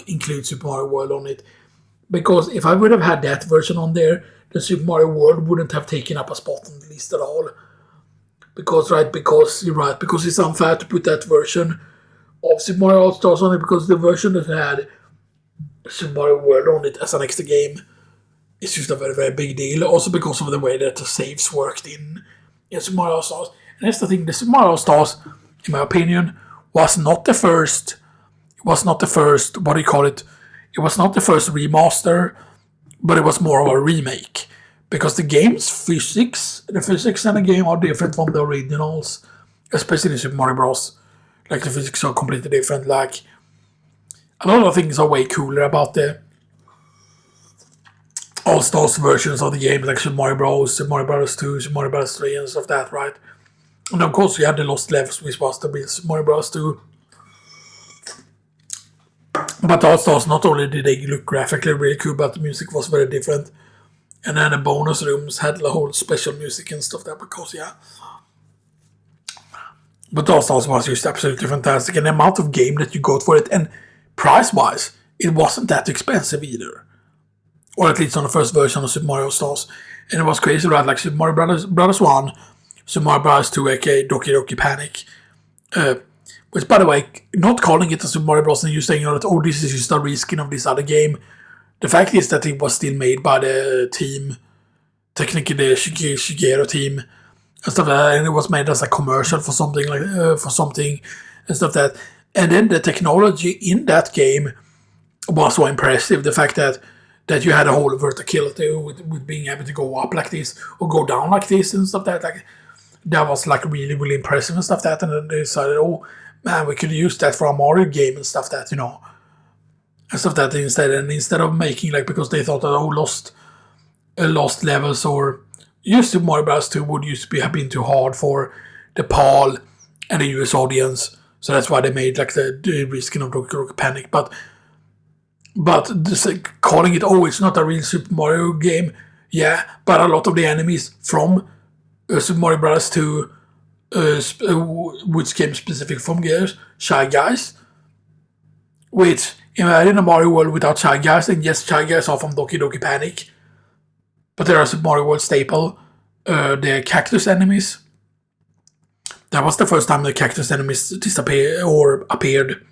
include Super Mario World on it. Because if I would have had that version on there, the Super Mario World wouldn't have taken up a spot on the list at all. Because it's unfair to put that version of Super Mario All-Stars on it, because the version that had Super Mario World on it as an extra game, it's just a very, very big deal. Also because of the way that the saves worked in Super Mario All-Stars. And that's the thing, the Super Mario All-Stars, in my opinion, was not the first, what do you call it? It was not the first remaster, but it was more of a remake. Because the game's physics and the game are different from the originals, especially in Super Mario Bros. Like the physics are completely different, like a lot of things are way cooler about the All-Stars versions of the game, like Super Mario Bros, Super Mario Bros 2, Super Mario Bros 3 and stuff like that, right? And of course you had the Lost Levels, which was the Super Mario Bros 2. But the All-Stars, not only did they look graphically really cool, but the music was very different. And then the bonus rooms had the whole special music and stuff like that, because yeah. But All-Stars was just absolutely fantastic, and the amount of game that you got for it, and price-wise, it wasn't that expensive either. Or at least on the first version of Super Mario All-Stars. And it was crazy, right? Like Super Mario Brothers 1, Super Mario Bros 2, aka Doki Doki Panic. Which, by the way, not calling it a Super Mario Bros. And you saying that, oh, this is just a reskin of this other game. The fact is that it was still made by the team, technically the Shigeru team, and stuff like that. And it was made as a commercial for something and stuff like that. And then the technology in that game was so impressive. The fact that you had a whole verticality with being able to go up like this or go down like this and stuff like that. Like, that was like really, really impressive and stuff like that. And then they decided, oh man, we could use that for a Mario game and stuff like that, you know. And stuff like that instead. And instead of making like, because they thought that, lost levels or used to Mario Bros 2 would used to have been too hard for the PAL and the US audience. So that's why they made like the reskin of Doki Doki Panic. But calling it, oh, it's not a real Super Mario game, Yeah, but a lot of the enemies from Super Mario Bros. 2, which came specific from Gears, Shy Guys, which, imagine a Mario World without Shy Guys, and yes, Shy Guys are from Doki Doki Panic, but there are Super Mario World staple, the cactus enemies. That was the first time the cactus enemies disappeared or appeared,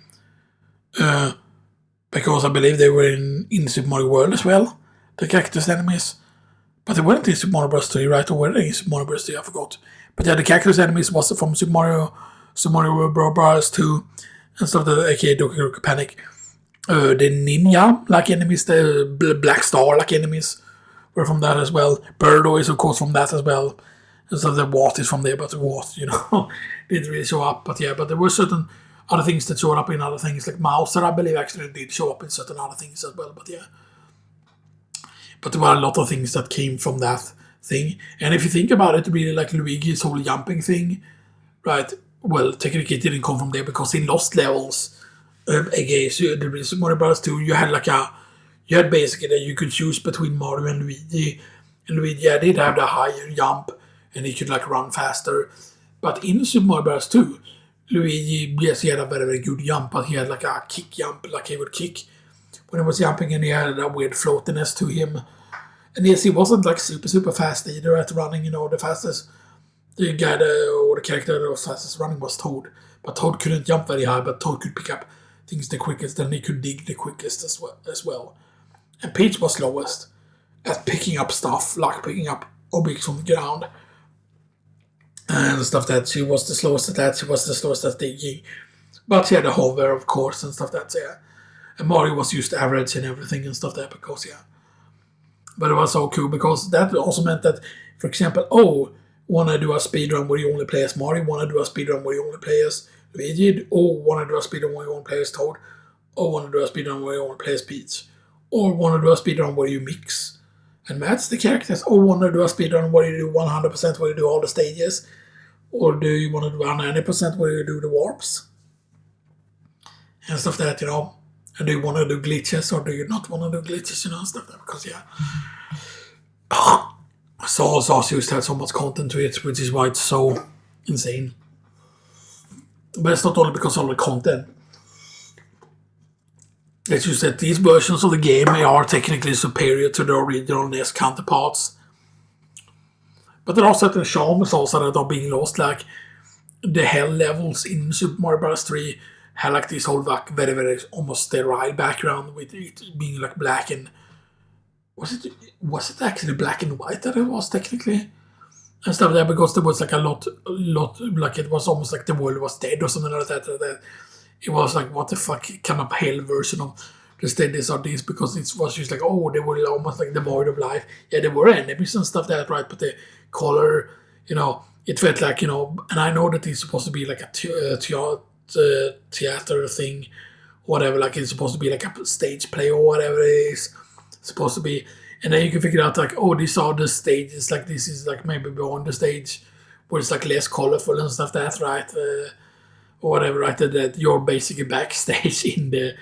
because I believe they were in Super Mario World as well, the cactus enemies. But they weren't in Super Mario Bros. 3, right? Or were they in Super Mario Bros. 3? I forgot. But yeah, the cactus enemies was from Super Mario Bros. 2 and stuff, aka Doki Doki Panic. The ninja-like enemies, the black star-like enemies were from that as well. Birdo is, of course, from that as well. And so the Watt is from there, but the Watt, didn't really show up. But yeah, but there were certain other things that showed up in other things, like Mouser, I believe, actually did show up in certain other things as well. But yeah. But there were a lot of things that came from that thing. And if you think about it, really, like Luigi's whole jumping thing, right? Well, technically it didn't come from there because in Lost Levels, again, so the Super Mario Bros. 2, you had basically that you could choose between Mario and Luigi. And Luigi did have the higher jump, and he could like run faster. But in Super Mario Bros. 2, Luigi, yes, he had a very, very good jump, but he had like a kick jump, like he would kick when he was jumping, and he had a weird floatiness to him. And yes, he wasn't like super fast either at running, the fastest. The guy or the character that was fastest running was Toad. But Toad couldn't jump very high, but Toad could pick up things the quickest, and he could dig the quickest as well. And Peach was slowest at picking up stuff, like picking up objects from the ground. And stuff that she was the slowest at that, she was the slowest at digging. But she had a hover, of course, and stuff that, yeah. And Mario was used to average and everything and stuff there because, yeah. But it was so cool because that also meant that, for example, want to do a speedrun where you only play as Mario, want to do a speedrun where you only play as Luigi, or want to do a speedrun where you only play as Toad, or want to do a speedrun where you only play as Peach, or want to do a speedrun where you mix and match the characters, or want to do a speedrun where you do 100% where you do all the stages, or do you want to do 90% where you do the warps and stuff that, and do you want to do glitches or do you not want to do glitches, and stuff like that, because, yeah. Sauce used to have so much content to it, which is why it's so insane. But it's not only because of the content. It's just that these versions of the game are technically superior to the original NES counterparts. But there are certain charms also that are being lost, like the hell levels in Super Mario Bros. 3 had like this whole like very, very almost sterile background with it being like black and was it actually black and white that it was technically and stuff there, because there was like a lot like it was almost like the world was dead or something like that. It was like, what the fuck kind of hell version of the stages are these, because it was just like, they were almost like devoid of life. Yeah, there were enemies and stuff like that, right? But the color, it felt like, and I know that it's supposed to be like a theater thing, whatever, like it's supposed to be like a stage play or whatever it is supposed to be. And then you can figure out like, these are the stages, like this is like maybe beyond the stage where it's like less colorful and stuff like that, right? Or whatever, right? That you're basically backstage in the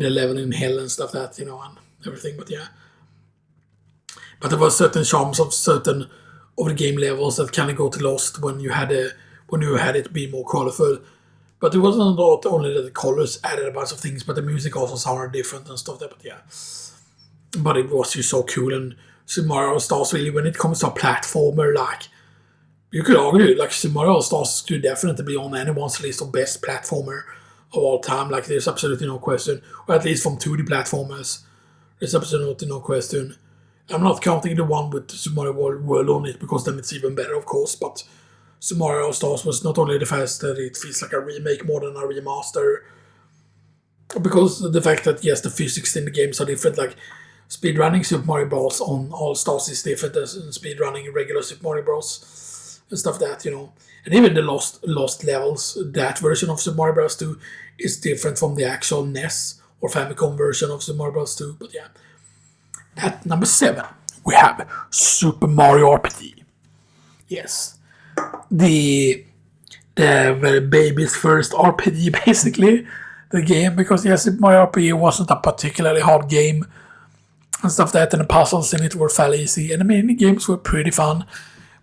level in hell and stuff like that, and everything. But yeah, but there was certain charms of certain of the game levels that kind of got lost when you had it be more colorful. But it wasn't not only that the colors added a bunch of things, but the music also sounded different and stuff like that. But yeah, but it was just so cool. And Super Mario Stars, really, when it comes to a platformer, like, you could argue, like, Super Mario Stars could definitely be on anyone's list of best platformer of all time. Like, there's absolutely no question. Or at least from 2D platformers, there's absolutely no question. I'm not counting the one with Super Mario World on it, because then it's even better, of course. But Super Mario Stars was not only the fact that it feels like a remake more than a remaster, because the fact that, yes, the physics in the games are different. Like, speedrunning Super Mario Bros. On All Stars is different than speedrunning regular Super Mario Bros. And stuff like that, And even the Lost Levels, that version of Super Mario Bros. 2 is different from the actual NES or Famicom version of Super Mario Bros. 2. But yeah. At number 7, we have Super Mario RPG. Yes. The baby's first RPG, basically. The game, because yes, Super Mario RPG wasn't a particularly hard game. and stuff that, and the puzzles in it were fairly easy, and the mini games were pretty fun.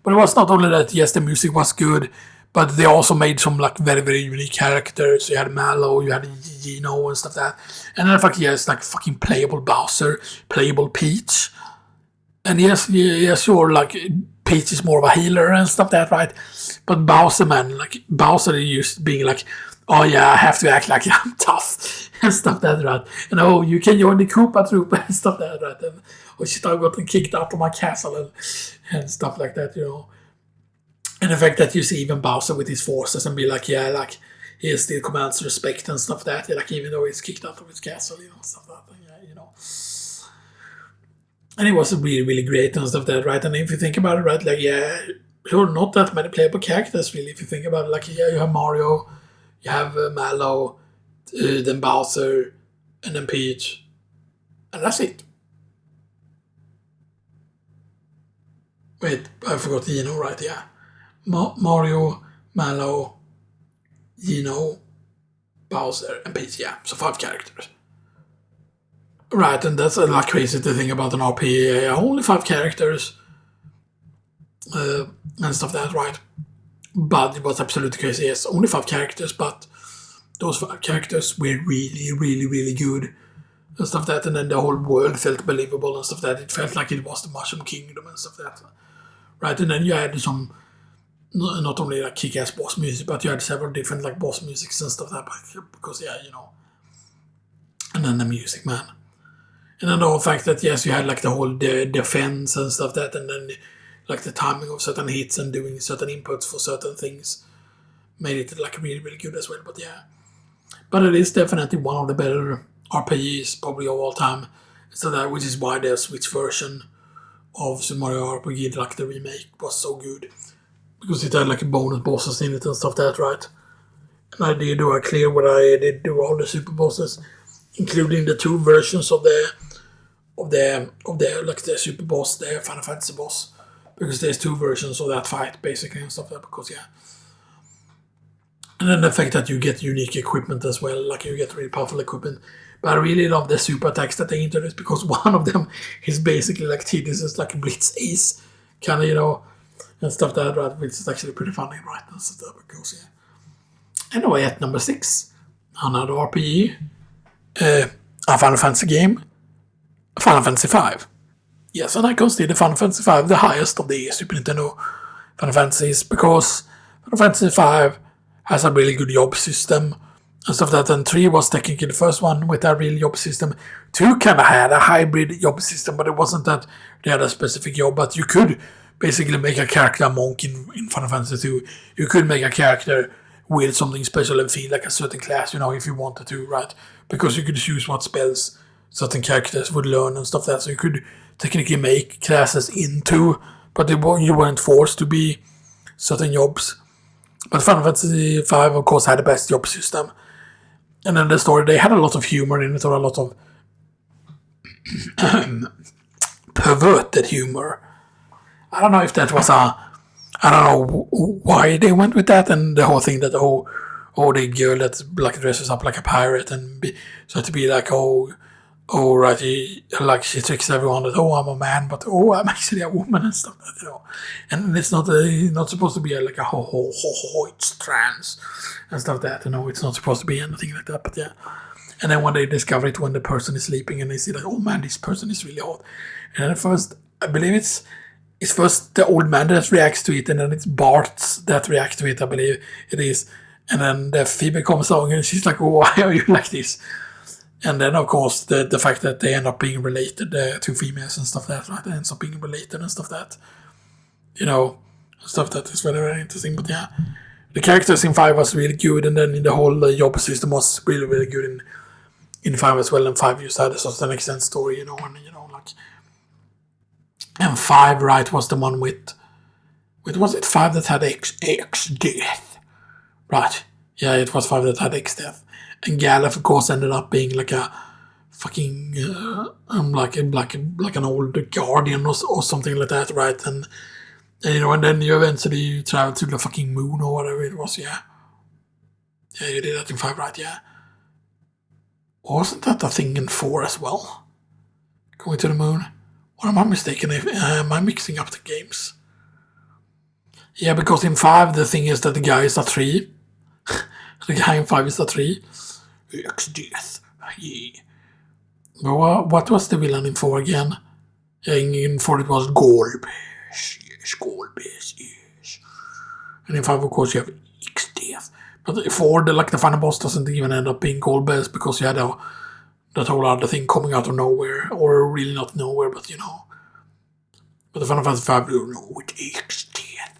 But it was not only that, yes, the music was good, but they also made some like very, very unique characters. You had Mallow, you had Gino and stuff like that. And then like, yes, like fucking playable Bowser, playable Peach. And yes, sure, like Peach is more of a healer and stuff like that, right? But Bowser, man, like Bowser used to being like, oh yeah, I have to act like I'm tough and stuff like that, right? And oh, you can join the Koopa Troop and stuff like that, right? And oh shit, I got kicked out of my castle and stuff like that, you know. And the fact that you see even Bowser with his forces and be like, yeah, like he still commands respect and stuff like that, like even though he's kicked out of his castle, you know, stuff like that, yeah, you know. And it was really, really great and stuff like that, right? And if you think about it, right, like, yeah, sure, not that many playable characters, really, if you think about it. Like, yeah, you have Mario, you have Mallow, then Bowser, and then Peach. And that's it. Wait, I forgot Gino, right? Yeah. Mario, Mallow, Gino, Bowser, and Peach. Yeah, so 5 characters. Right, and that's like crazy to think about an RPG. Only 5 characters and stuff like that, right? But it was absolutely crazy. Yes, only 5 characters, but those 5 characters were really, really, really good and stuff like that. And then the whole world felt believable and stuff like that. It felt like it was the Mushroom Kingdom and stuff like that, right? And then you had some not only like kick-ass boss music, but you had several different like boss musics and stuff like that. Because yeah, you know. And then the music, man. And then the whole fact that, yes, you had like the whole defense and stuff like that, and then like the timing of certain hits and doing certain inputs for certain things made it like really, really good as well. But yeah. But it is definitely one of the better RPGs probably of all time. So that, which is why the Switch version of Super Mario RPG, like the remake, was so good. Because it had like bonus bosses in it and stuff like that, right? And I did do a clear what I did do all the super bosses, including the 2 versions of the like the super boss, the Final Fantasy boss, because there's 2 versions of that fight basically and stuff like that. Because yeah, and then the fact that you get unique equipment as well, like you get really powerful equipment. But I really love the super attacks that they introduced, because one of them is basically like Diddys, is like a Blitz Ace kind of, you know, and stuff like that, right? Which is actually pretty funny, right? And stuff because yeah. Anyway, at number 6, another RPG, a Final Fantasy game, Final Fantasy V. Yes, and I consider Final Fantasy V the highest of the Super Nintendo Final Fantasies, because Final Fantasy V has a really good job system and stuff like that. And 3 was technically the first one with a real job system. 2 kind of had a hybrid job system, but it wasn't that they had a specific job. But you could basically make a character a monk in Final Fantasy 2. You could make a character with something special and feel like a certain class, you know, if you wanted to, right? Because you could choose what spells certain characters would learn and stuff like that. So you could technically make classes into, but you weren't forced to be certain jobs. But Final Fantasy V, of course, had the best job system. And then the story, they had a lot of humor in it, or a lot of perverted humor. I don't know if that was I don't know why they went with that, and the whole thing that, the girl that like dresses up like a pirate and so to be like, right, she tricks everyone that, I'm a man, but I'm actually a woman and stuff like that, you know. And it's not supposed to be like a it's trans and stuff like that, you know. It's not supposed to be anything like that, but yeah. And then when they discover it when the person is sleeping, and they see like, oh man, this person is really hot. And then at first, I believe it's first the old man that reacts to it, and then it's Bart that reacts to it, I believe it is. And then the female comes along, and she's like, why are you like this? And then, of course, the fact that they end up being related, the 2 females and stuff like that, right? They end up being related and stuff like that. You know, stuff that is very, very interesting. But yeah, the characters in 5 was really good, and then the whole job system was really, really good in 5 as well. And 5 used to have a certain extent story, you know, and you know, like. And 5, right, was the one with was it 5 that had X death? Right. Yeah, it was 5 that had X death. And Galef, of course, ended up being like a fucking like an old guardian or something like that, right? And you know, and then you eventually travel to the fucking moon or whatever it was, yeah. Yeah, you did that in 5, right? Yeah. Wasn't that a thing in 4 as well? Going to the moon. Or am I mistaken? Am I mixing up the games? Yeah, because in 5 the thing is that the guy is a tree. The guy in 5 is a tree. X-Death. Yeah. What was the villain in 4 again? In 4 it was Golbez. Yes, Golbez, yes. And in 5 of course you have X-Death. But 4, the final boss doesn't even end up being Golbez because you had that whole other thing coming out of nowhere. Or really not nowhere, but you know. But the Final Fantasy 5, you know, with X-Death.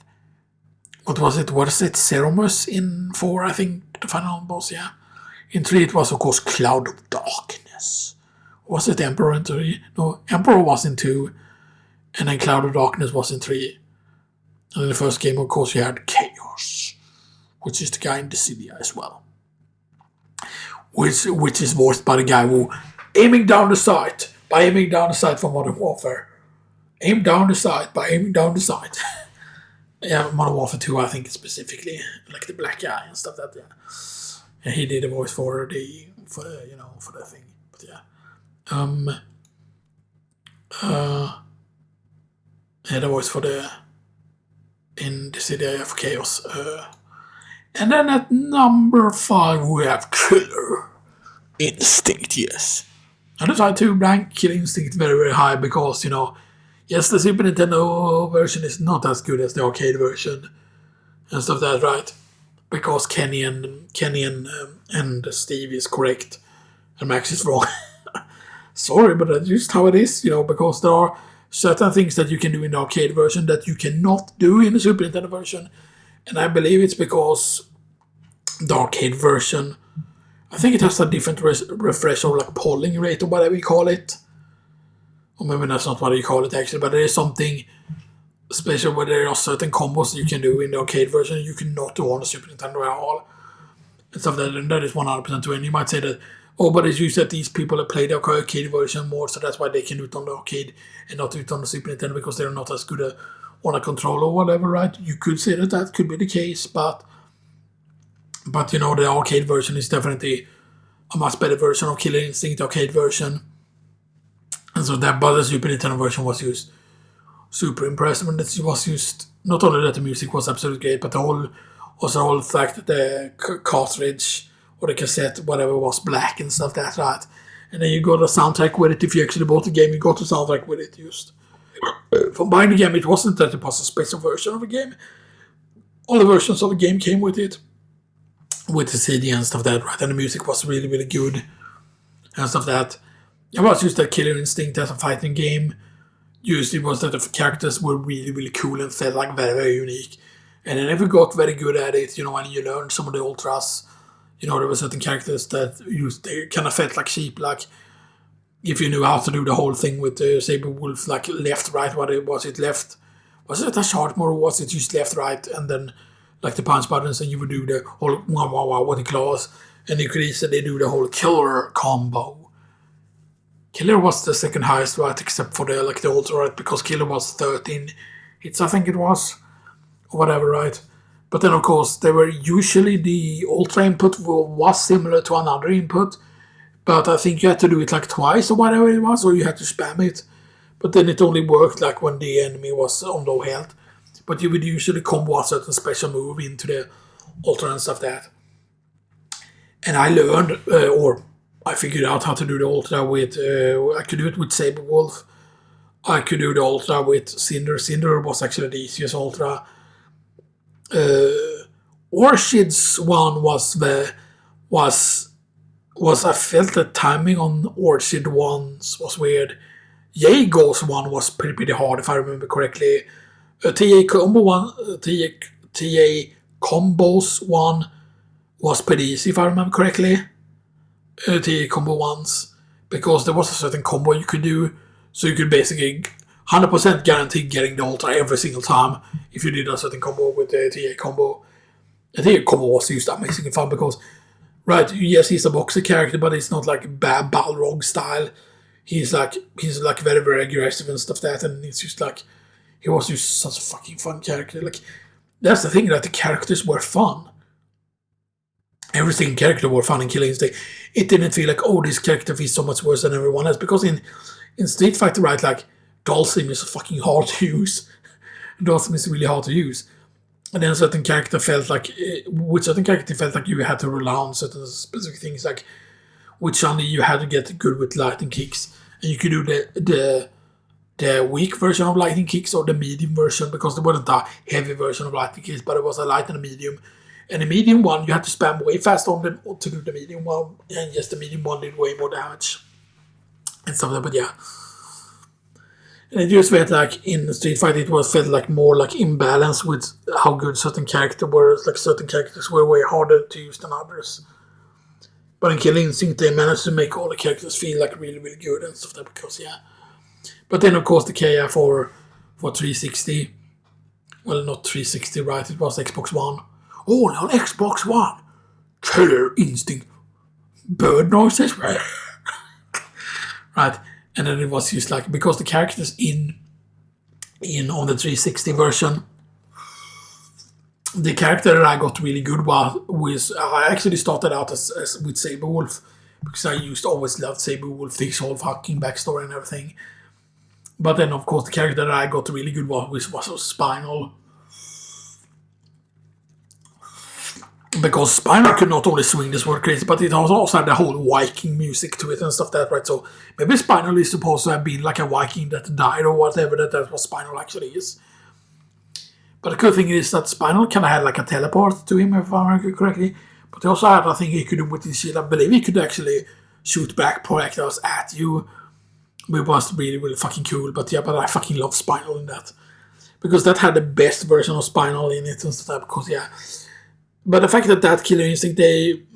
What was it? Was it Ceremus in 4, I think, the final boss, yeah. In 3 it was of course Cloud of Darkness. Was it Emperor in 3? No, Emperor was in 2. And then Cloud of Darkness was in 3. And in the first game of course you had Chaos. Which is the guy in Dissidia as well. Which is voiced by the guy who aiming down the sight from Modern Warfare. Aim down the sight by aiming down the sight. Yeah, Modern Warfare 2 I think specifically. Like the black guy and stuff like that, yeah. And he did a voice for the thing. But yeah. Yeah, the voice for in the city of Chaos. And then at number 5 we have Killer Instinct, yes. And I tried to rank Killer Instinct very, very high because, you know, yes, the Super Nintendo version is not as good as the arcade version and stuff like that, right? Because Kenny and Steve is correct and Max is wrong. Sorry, but that's just how it is, you know, because there are certain things that you can do in the arcade version that you cannot do in the Super Nintendo version. And I believe it's because the arcade version, I think it has a different refresh or like polling rate or whatever you call it. Or maybe that's not what you call it actually, but there is something special where there are certain combos you can do in the arcade version you cannot do on the Super Nintendo at all. And stuff that is 100% true. And you might say that, oh, but it's used that these people have played the arcade version more, so that's why they can do it on the arcade and not do it on the Super Nintendo because they're not as good on a controller or whatever, right? You could say that could be the case, but you know, the arcade version is definitely a much better version of Killer Instinct, the arcade version. And so that, but the Super Nintendo version was used super impressive, and it was used, not only that the music was absolutely great, but the whole fact that the cartridge or the cassette, whatever, was black and stuff like that, right? And then you got a soundtrack with it. If you actually bought the game, you got a soundtrack with it used. From buying the game, it wasn't that it was a special version of the game. All the versions of the game came with it. With the CD and stuff like that, right? And the music was really, really good. And stuff like that. It was just that Killer Instinct as a fighting game. Usually was that the characters were really, really cool and felt like very, very unique. And then if you got very good at it, you know, and you learned some of the ultras, you know, there were certain characters that they kind of felt like sheep, like if you knew how to do the whole thing with the Saber Wolf, like left, right, was it left? Was it a short mode or was it just left, right, and then like the punch buttons, and you would do the whole wow, wow, wow with the claws, and you could easily do the whole killer combo. Killer was the second highest, right, except for the ultra, right, because Killer was 13 hits, I think it was, or whatever, right. But then, of course, they were usually the ultra input was similar to another input, but I think you had to do it like twice or whatever it was, or you had to spam it. But then it only worked like when the enemy was on low health. But you would usually combo a certain special move into the ultra and stuff like that. And I learned, or I figured out how to do the ultra with, I could do it with Saber Wolf. I could do the ultra with Cinder. Cinder was actually the easiest ultra. Orchid's one was I felt the timing on Orchid ones was weird. Jaeger's one was pretty hard if I remember correctly. TA combos one was pretty easy if I remember correctly. TA combo ones, because there was a certain combo you could do, so you could basically 100% guarantee getting the ultra every single time if you did a certain combo with the TA combo. The TA combo was used amazingly fun because, right, yes, he's a boxer character, but it's not like bad Balrog style. He's like very, very aggressive and stuff like that, and it's just like, he was just such a fucking fun character. Like, that's the thing, that the characters were fun. Every single character were fun in Killer Instinct. It didn't feel like, oh, this character feels so much worse than everyone else, because in in Street Fighter, right, like, Dhalsim is fucking hard to use. Dhalsim is really hard to use. And then certain character felt like, with certain character felt like you had to rely on certain specific things, like, with Johnny you had to get good with lightning kicks. And you could do the weak version of lightning kicks or the medium version, because there wasn't a heavy version of lightning kicks, but it was a light and a medium. And the medium one, you had to spam way faster on to do the medium one, and yes, the medium one did way more damage. And stuff like that, but yeah. And it just felt like in Street Fighter it felt like more like imbalance with how good certain characters were. Like certain characters were way harder to use than others. But in Killer Instinct they managed to make all the characters feel like really, really good and stuff like that, because yeah. But then of course the KI for 360, well, not 360, right, it was Xbox One. Oh, on Xbox One, Killer Instinct, bird noises, right? And then it was just like, because the characters in on the 360 version, the character that I got really good was I actually started out as with Saberwolf, because I always loved Saberwolf, his whole fucking backstory and everything. But then of course the character that I got really good was Spinal. Because Spinal could not only swing the sword crazy, but it also had the whole Viking music to it and stuff like that, right? So maybe Spinal is supposed to have been like a Viking that died or whatever, that's what Spinal actually is. But the cool thing is that Spinal kind of had like a teleport to him, if I remember correctly. But he also had a thing he could do with his shield. I believe he could actually shoot back projectiles at you. It was really, really fucking cool. But yeah, but I fucking love Spinal in that. Because that had the best version of Spinal in it and stuff, because yeah. But the fact that Killer Instinct,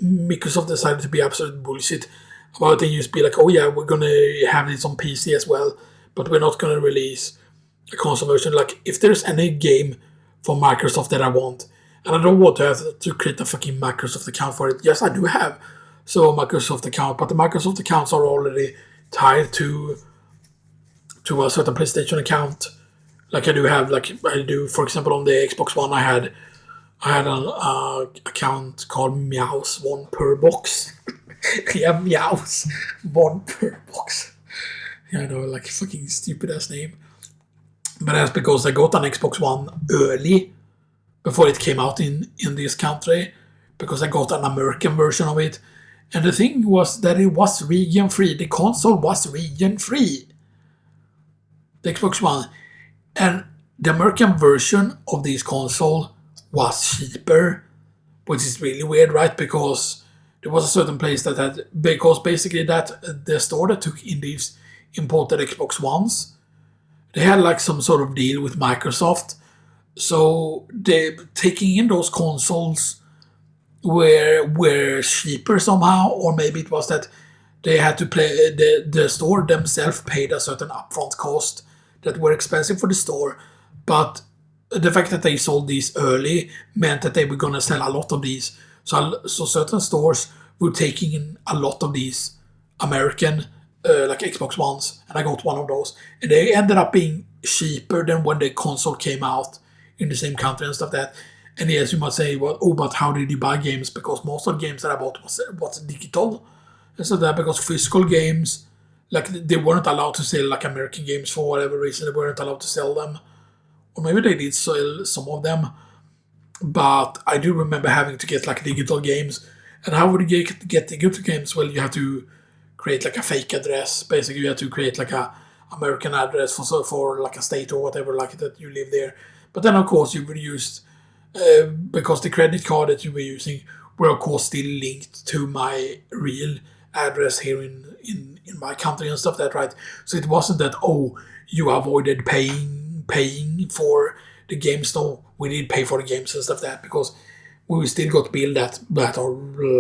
Microsoft decided to be absolute bullshit about it and just be like, oh yeah, we're gonna have this on PC as well, but we're not gonna release a console version. Like, if there's any game for Microsoft that I want, and I don't want to have to create a fucking Microsoft account for it. Yes, I do have a Microsoft account, but the Microsoft accounts are already tied to a certain PlayStation account. Like I do, for example, on the Xbox One, I had an account called Meows, one per box. Yeah, Meows, one per box. Yeah, I know, like a fucking stupid ass name. But that's because I got an Xbox One early, before it came out in this country, because I got an American version of it. And the thing was that it was region free. The console was region free. The Xbox One. And the American version of this console was cheaper, which is really weird, right? Because there was a certain place that had, because basically that the store that took in these imported Xbox Ones, they had like some sort of deal with Microsoft, so they taking in those consoles were cheaper somehow, or maybe it was that they had to play the store themselves paid a certain upfront cost that were expensive for the store, but the fact that they sold these early meant that they were gonna sell a lot of these. So certain stores were taking in a lot of these American like Xbox Ones, and I got one of those, and they ended up being cheaper than when the console came out in the same country and stuff like that. And yes, you might say, well, oh, but how did you buy games? Because most of the games that I bought was digital, and so that because physical games, like they weren't allowed to sell like American games for whatever reason, they weren't allowed to sell them. Or maybe they did sell some of them, but I do remember having to get like digital games. And how would you get digital games? Well, you have to create like a fake address. Basically, you have to create like a American address for like a state or whatever, like that you live there. But then of course you would use, because the credit card that you were using were of course still linked to my real address here in my country and stuff like that, right? So it wasn't that, oh, you avoided paying for the games. No, we did pay for the games and stuff like that, because we still got billed that or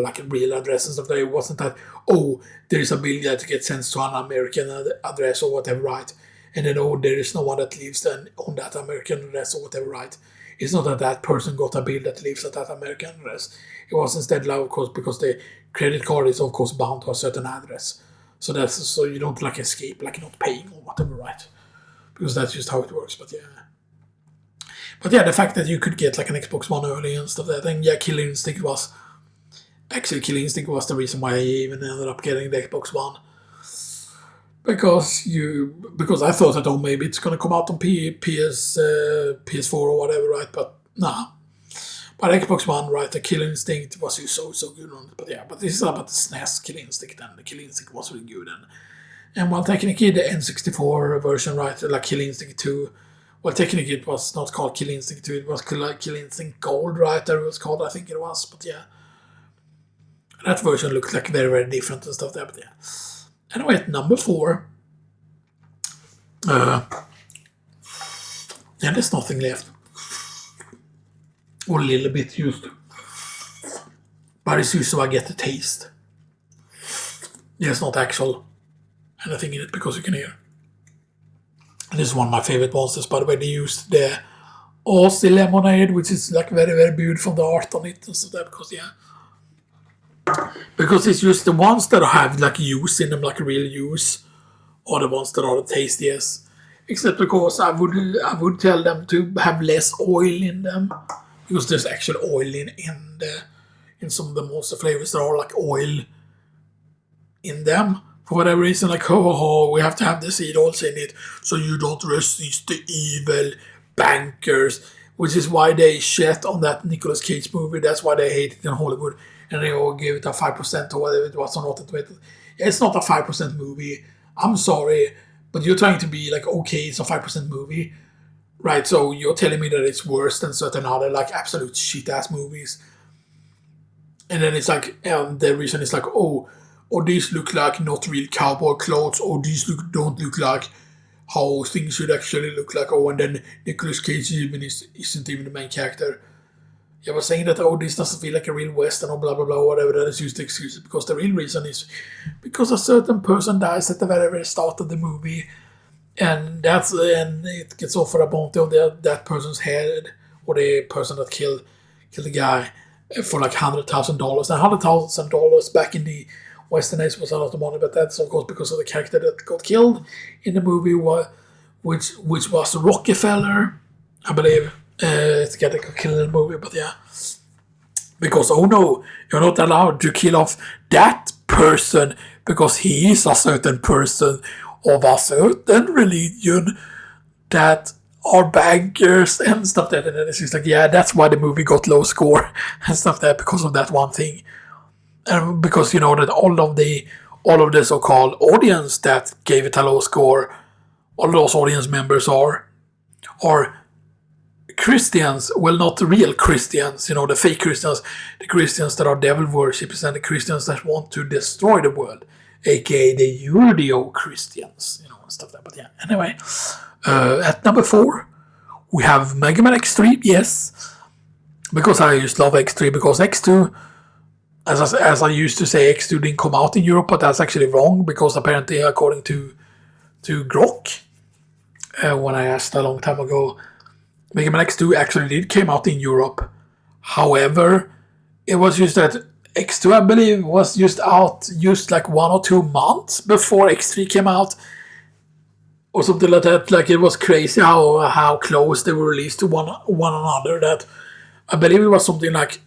like a real address and stuff like that. It wasn't that, oh, there is a bill that gets sent to an American address or whatever, right? And then, oh, there is no one that lives then on that American address or whatever, right? It's not that that person got a bill that lives at that American address. It was instead, like, of course, because the credit card is of course bound to a certain address. So you don't like escape, like not paying or whatever, right? Because that's just how it works. But yeah, the fact that you could get like an Xbox One early and stuff like that, and yeah, Killer Instinct was the reason why I even ended up getting the Xbox One. because I thought that maybe it's gonna come out on PS4 or whatever, right? But nah. But Xbox One, right? The Killer Instinct was just so good on it. But yeah, but this is about the SNES Killer Instinct, and the Killer Instinct was really good. And well, technically the N64 version, right? Like Killer Instinct 2. Well, technically it was not called Killer Instinct 2. It was Killer Instinct Gold, right? That it was called, I think it was. But yeah, that version looked like very different and stuff there. But yeah. Anyway, at number 4. And there's nothing left. Or a little bit used. But it's used so I get the taste. There's not actual anything in it because you can hear. And this is one of my favorite monsters, by the way. They used the Aussie Lemonade, which is like very beautiful, the art on it and stuff there, because yeah. Because it's just the ones that have like juice in them, like real juice, are the ones that are the tastiest. Except because I would tell them to have less oil in them. Because there's actual oil in some of the monster flavors. There are like oil in them. For whatever reason, like, we have to have the seed oils in it so you don't resist the evil bankers. Which is why they shit on that Nicolas Cage movie. That's why they hate it in Hollywood. And they all gave it a 5% or whatever it was on Rotten Tomatoes. It's not a 5% movie. I'm sorry. But you're trying to be like, okay, it's a 5% movie. Right, so you're telling me that it's worse than certain other like absolute shit-ass movies. And then it's like, the reason is like, or these look like not real cowboy clothes, or these don't look like how things should actually look like. And then Nicolas Cage isn't even the main character. I was saying that, this doesn't feel like a real Western or blah blah blah, whatever, that is used to excuse it. Because the real reason is because a certain person dies at the very start of the movie. And it gets offered a bounty on that person's head, or the person that killed the guy, for like $100,000. And $100,000 back in the Western age was a lot of money, but that's of course because of the character that got killed in the movie, which was Rockefeller, I believe. It's the guy that got killed in the movie, but yeah. Because, no, you're not allowed to kill off that person because he is a certain person of a certain religion that are bankers and stuff like that. And then it's just like, yeah, that's why the movie got low score and stuff like that, because of that one thing. And because you know that all of the so-called audience that gave it a low score, all those audience members are Christians. Well, not the real Christians, the fake Christians, the Christians that are devil worshippers, and the Christians that want to destroy the world, aka the Judeo-Christians, and stuff like that. But yeah, anyway, at number 4, we have Mega Man X3, yes, because I just love X3, because X2, as I used to say, X2 didn't come out in Europe, but that's actually wrong, because apparently, according to Grok, when I asked a long time ago, Mega Man X2 actually did came out in Europe. However, it was just that X2, I believe, was just out like 1 or 2 months before X3 came out, or something like that. Like, it was crazy how close they were released to one another. That I believe it was something like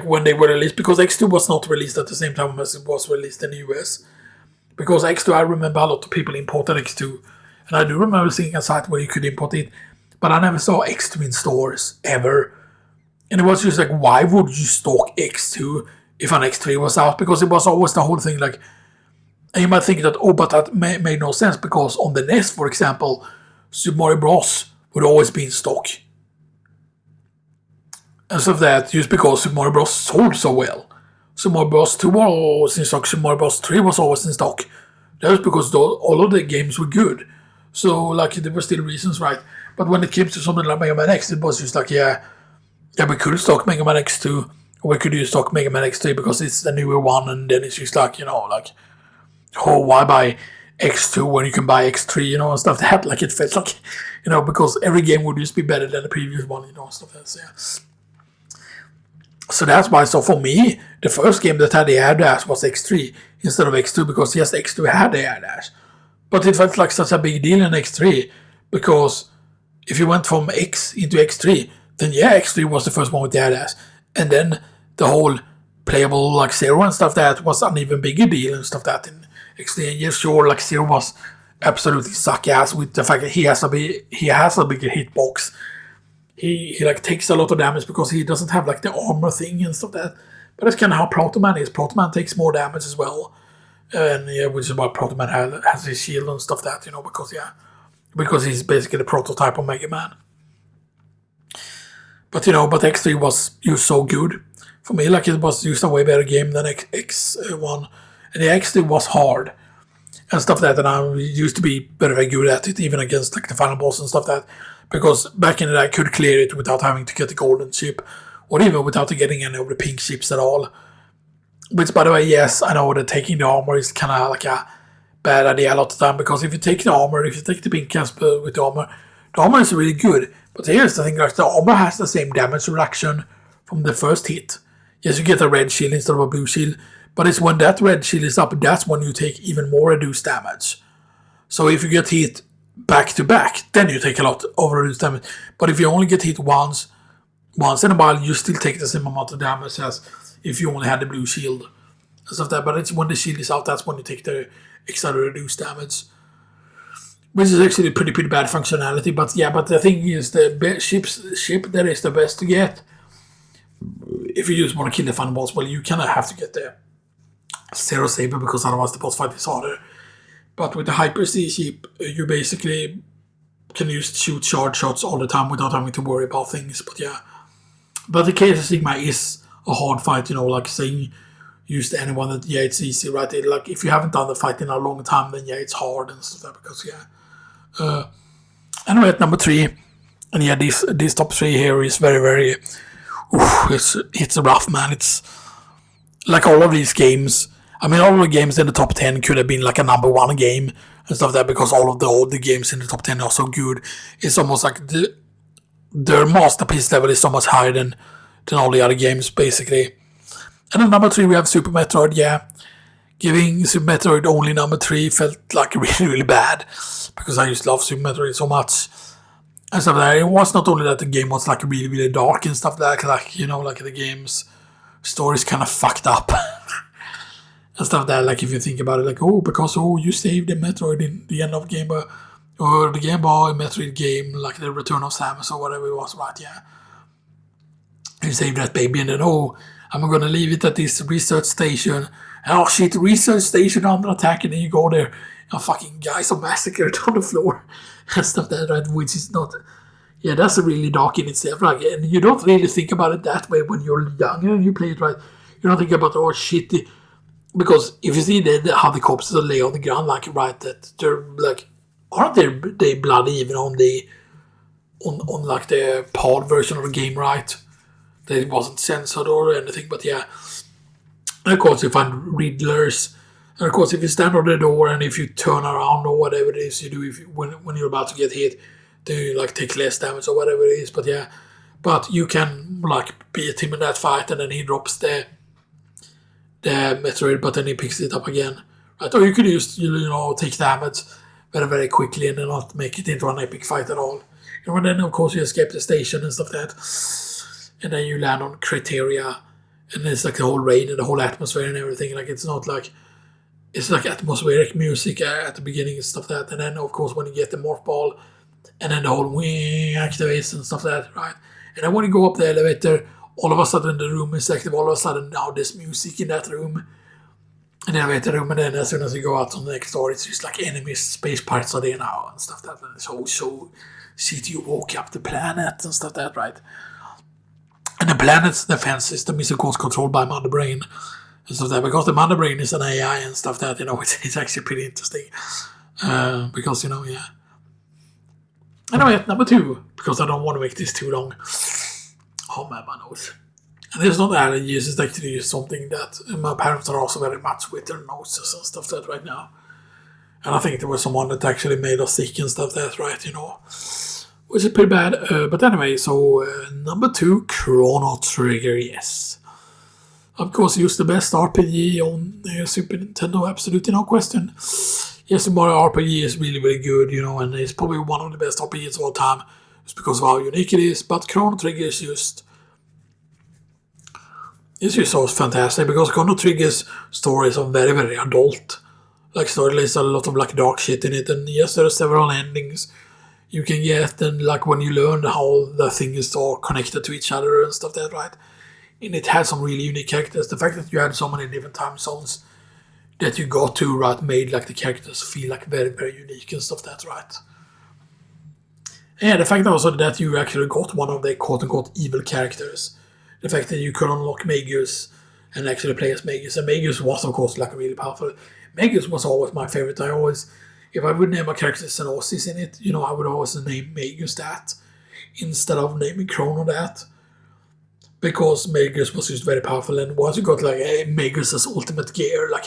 when they were released, because X2 was not released at the same time as it was released in the US. Because X2, I remember a lot of people imported X2, and I do remember seeing a site where you could import it, but I never saw X2 in stores ever. And it was just like, why would you stock X2 if an X3 was out? Because it was always the whole thing like, and you might think that, but that made no sense, because on the NES, for example, Super Mario Bros. Would always be in stock. And so that, just because Super Mario Bros. Sold so well. Super Mario Bros. 2 was always in stock, Super Mario Bros. 3 was always in stock. That was because all of the games were good. So, like, there were still reasons, right? But when it came to something like Mega Man X, it was just like, yeah, we could stock Mega Man X2, or we could use stock Mega Man X3 because it's the newer one, and then it's just like, why buy X2 when you can buy X3, and stuff like that. Like, it felt like, because every game would just be better than the previous one, stuff like that. So, yeah. So that's why, so for me, the first game that had the air dash was X3 instead of X2, because yes, X2 had the air dash. But it felt like such a big deal in X3, because if you went from X into X3, then yeah, X3 was the first one with the air dash. And then the whole playable like Zero and stuff that was an even bigger deal and stuff that X3 and yeah, sure, like Zero was absolutely suck ass with the fact that he has a bigger hitbox. He like takes a lot of damage because he doesn't have like the armor thing and stuff like that. But that's kind of how Proto Man is. Proto Man takes more damage as well. And yeah, which is why Proto Man has his shield and stuff like that, because he's basically the prototype of Mega Man. But but X3 was used so good. For me, like it was used a way better game than X1. And the X3 was hard and stuff like that, and I used to be very, very good at it, even against like the final boss and stuff like that. Because back in the day I could clear it without having to get the golden chip, or even without getting any of the pink chips at all. Which, by the way, yes, I know that taking the armor is kind of like a bad idea a lot of the time, because if you take the armor, if you take the pink cast with the armor is really good. But here's the thing, like the armor has the same damage reduction from the first hit. Yes, you get a red shield instead of a blue shield, but it's when that red shield is up, that's when you take even more reduced damage. So if you get hit back to back, then you take a lot of reduced damage. But if you only get hit once in a while, you still take the same amount of damage as if you only had the blue shield and stuff like that. But it's when the shield is out, that's when you take the extra reduced damage, which is actually pretty bad functionality. But yeah, but the thing is, the ship that is the best to get. If you just want to kill the final boss, well, you kind of have to get the Zero Saber, because otherwise the boss fight is harder. But with the Hyper C ship, you basically can just shoot charge shots all the time without having to worry about things. But yeah, but the Case of Sigma is a hard fight, like saying use anyone that, yeah, it's easy, right? Like if you haven't done the fight in a long time, then yeah, it's hard and stuff like that, because yeah. Anyway, at number 3, and yeah, this top 3 here is very, very, it's rough, man. It's like all of these games. I mean, all of the games in the top 10 could have been like a number 1 game and stuff like that, because all of the games in the top 10 are so good. It's almost like their masterpiece level is so much higher than all the other games, basically. And at number 3, we have Super Metroid. Yeah, giving Super Metroid only number 3 felt like really, really bad, because I used to love Super Metroid so much and stuff like that. It was not only that the game was like really, really dark and stuff like that, like the game's story's kind of fucked up and stuff like that. Like if you think about it, like because you saved the Metroid in the end of Game Boy, or the Game Boy Metroid game, like the Return of Samus or whatever it was, right? Yeah, you saved that baby, and then I'm gonna leave it at this research station. And oh shit, research station under attack, and then you go there, and fucking guys are massacred on the floor and stuff like that, right? Which is not, yeah, that's really dark in itself. Like, and you don't really think about it that way when you're younger and you play it, right? You don't think about shit, because if you see how the corpses lay on the ground, like, right, that they're like, aren't they bloody even on like the PAL version of the game, right? That it wasn't censored or anything, but yeah. And of course, you find Riddlers. And of course, if you stand on the door and if you turn around or whatever it is you do, when you're about to get hit, then you like take less damage or whatever it is. But yeah, but you can like beat him in that fight, and then he drops the Metroid, but then he picks it up again, right? Or you could just take damage very, very quickly and then not make it into an epic fight at all. And then of course you escape the station and stuff like that. And then you land on Criteria, and it's like the whole rain and the whole atmosphere and everything. Like it's not like, it's like atmospheric music at the beginning and stuff like that. And then of course when you get the morph ball, and then the whole wing activates and stuff like that, right? And then when you go up the elevator, all of a sudden the room is active. All of a sudden now there's music in that room, in the elevator room. And then as soon as you go out on the next door, it's just like enemies, space pirates are there now and stuff like that. And it's so shit, you walk up the planet and stuff like that, right? And the planet's defense system is of course controlled by Mother Brain and stuff like that, because the Mother Brain is an AI and stuff like that, it's actually pretty interesting. Because, yeah. Anyway, at number 2, because I don't want to make this too long. Oh man, my nose. And it's not allergies, it's actually something that my parents are also very much with their noses and stuff like that right now. And I think there was someone that actually made us sick and stuff like that, right, which is pretty bad. But anyway, so number 2, Chrono Trigger, yes. Of course, use the best RPG on Super Nintendo, absolutely no question. Yes, the Mario RPG is really, really good, and it's probably one of the best RPGs of all time, just because of how unique it is. But Chrono Trigger is just so fantastic, because Chrono Trigger's stories are very, very adult like story. There's a lot of like dark shit in it, and yes, there are several endings you can get, and like when you learn how the things are connected to each other and stuff like that, right? And it has some really unique characters. The fact that you had so many different time zones that you got to, right, made like the characters feel like very, very unique and stuff like that, right? And the fact also that you actually got one of the quote-unquote evil characters. The fact that you could unlock Magus and actually play as Magus. And Magus was, of course, like really powerful. Magus was always my favorite. If I would name a character Xenosis in it, I would always name Magus that instead of naming Chrono that. Because Magus was just very powerful, and once you got like Magus' ultimate gear, like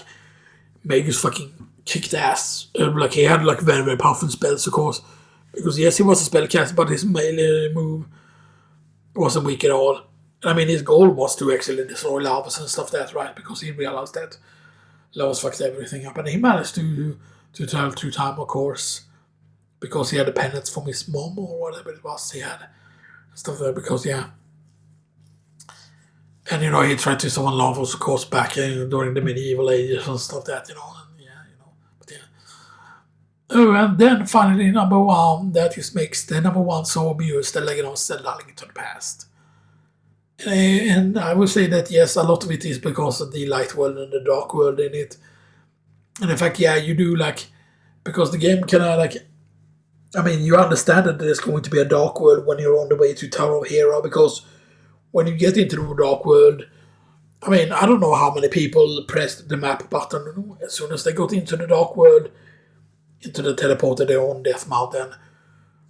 Magus fucking kicked ass. Like he had like very, very powerful spells, of course. Because yes, he was a spellcaster, but his melee move wasn't weak at all. I mean, his goal was to actually destroy lavas and stuff like that, right? Because he realized that lavas fucked everything up, and he managed to travel through time, of course, because he had a penance from his mom or whatever it was he had, and stuff like that. Because and he tried to summon lavas, of course, back during the medieval ages and stuff like that, but yeah. Oh, and then finally, number one, that just makes the number one so abused, The Legend of Zelda: Link to the Past. And I would say that, yes, a lot of it is because of the light world and the dark world in it. And in fact, yeah, you do, like, because the game kind of, like, I mean, you understand that there's going to be a dark world when you're on the way to Tower of Hera, because when you get into the dark world, I mean, I don't know how many people pressed the map button as soon as they got into the dark world, into the teleporter there on Death Mountain,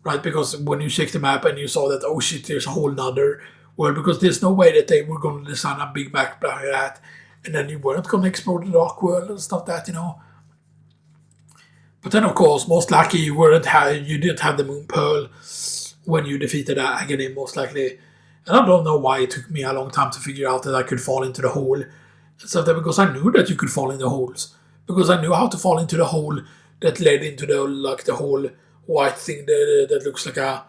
right? Because when you checked the map and you saw that, oh shit, there's a whole nother world, because there's no way that they were going to design a big map like that, and then you weren't going to explore the dark world and stuff like that, But then, of course, most likely you didn't have the Moon Pearl when you defeated Agony, most likely. And I don't know why it took me a long time to figure out that I could fall into the hole and stuff like that, because I knew that you could fall in the holes. Because I knew how to fall into the hole that led into the whole white thing that looks like a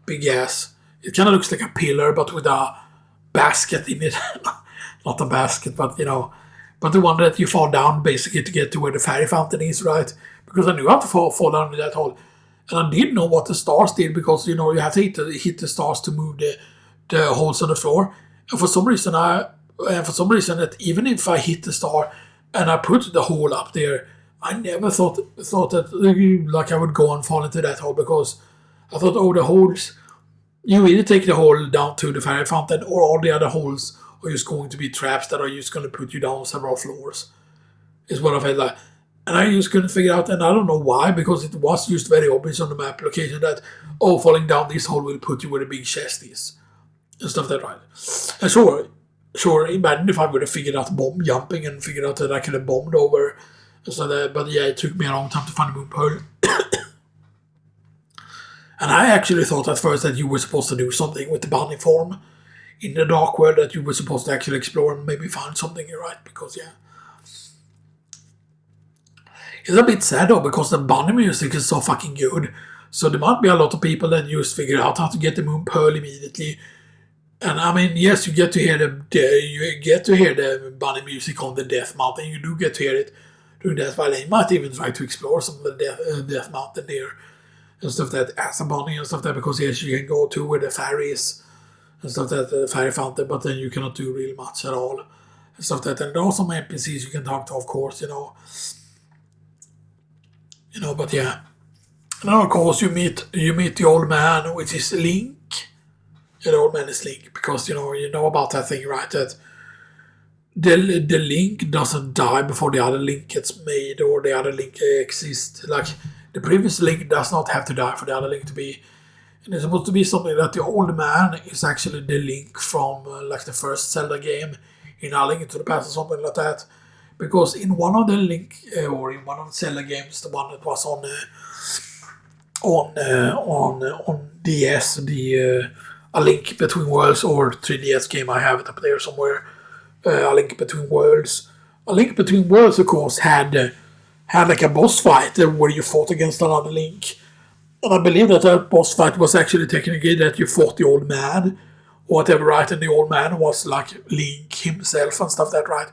big ass. It kind of looks like a pillar, but with a basket in it. Not a basket, but but the one that you fall down basically to get to where the fairy fountain is, right? Because I knew how to fall down in that hole. And I didn't know what the stars did, because you have to hit the stars to move the holes on the floor. And for some reason that even if I hit the star and I put the hole up there, I never thought that like I would go and fall into that hole, because I thought, the holes, you either take the hole down to the fairy fountain, or all the other holes are just going to be traps that are just going to put you down several floors, is what I felt like. And I just couldn't figure out, and I don't know why, because it was just very obvious on the map location that, falling down this hole will put you where the big chest is, and stuff like that, right? And sure, imagine if I would have figured out bomb jumping and figured out that I could have bombed over, and so that, but yeah, it took me a long time to find the Moon Pearl. And I actually thought at first that you were supposed to do something with the bunny form in the dark world, that you were supposed to actually explore and maybe find something, right? Because, yeah. It's a bit sad though, because the bunny music is so fucking good. So there might be a lot of people that just figure out how to get the Moon Pearl immediately. And I mean, yes, you get to hear the bunny music on the Death Mountain. You do get to hear it during that, while you might even try to explore some of the Death Mountain there and stuff that as a bunny and stuff that, because yes, you can go to where the fairy is and stuff that, the fairy fountain, but then you cannot do really much at all and stuff that. And there are some NPCs you can talk to, of course, but yeah. And then of course you meet the old man, which is Link. Yeah, the old man is Link, because you know about that thing, right? That the Link doesn't die before the other Link gets made, or the other Link exists. Like, the previous Link does not have to die for the other Link to be. And it's supposed to be something that the old man is actually the Link from like the first Zelda game, in A Link to the Past or something like that. Because in one of the Link, or in one of the Zelda games, the one that was on DS, the A Link Between Worlds, or 3DS game, I have it up there somewhere. A Link Between Worlds. A Link Between Worlds, of course, had like a boss fight where you fought against another Link. And I believe that boss fight was actually technically that you fought the old man, or whatever, right? And the old man was like Link himself and stuff like that, right?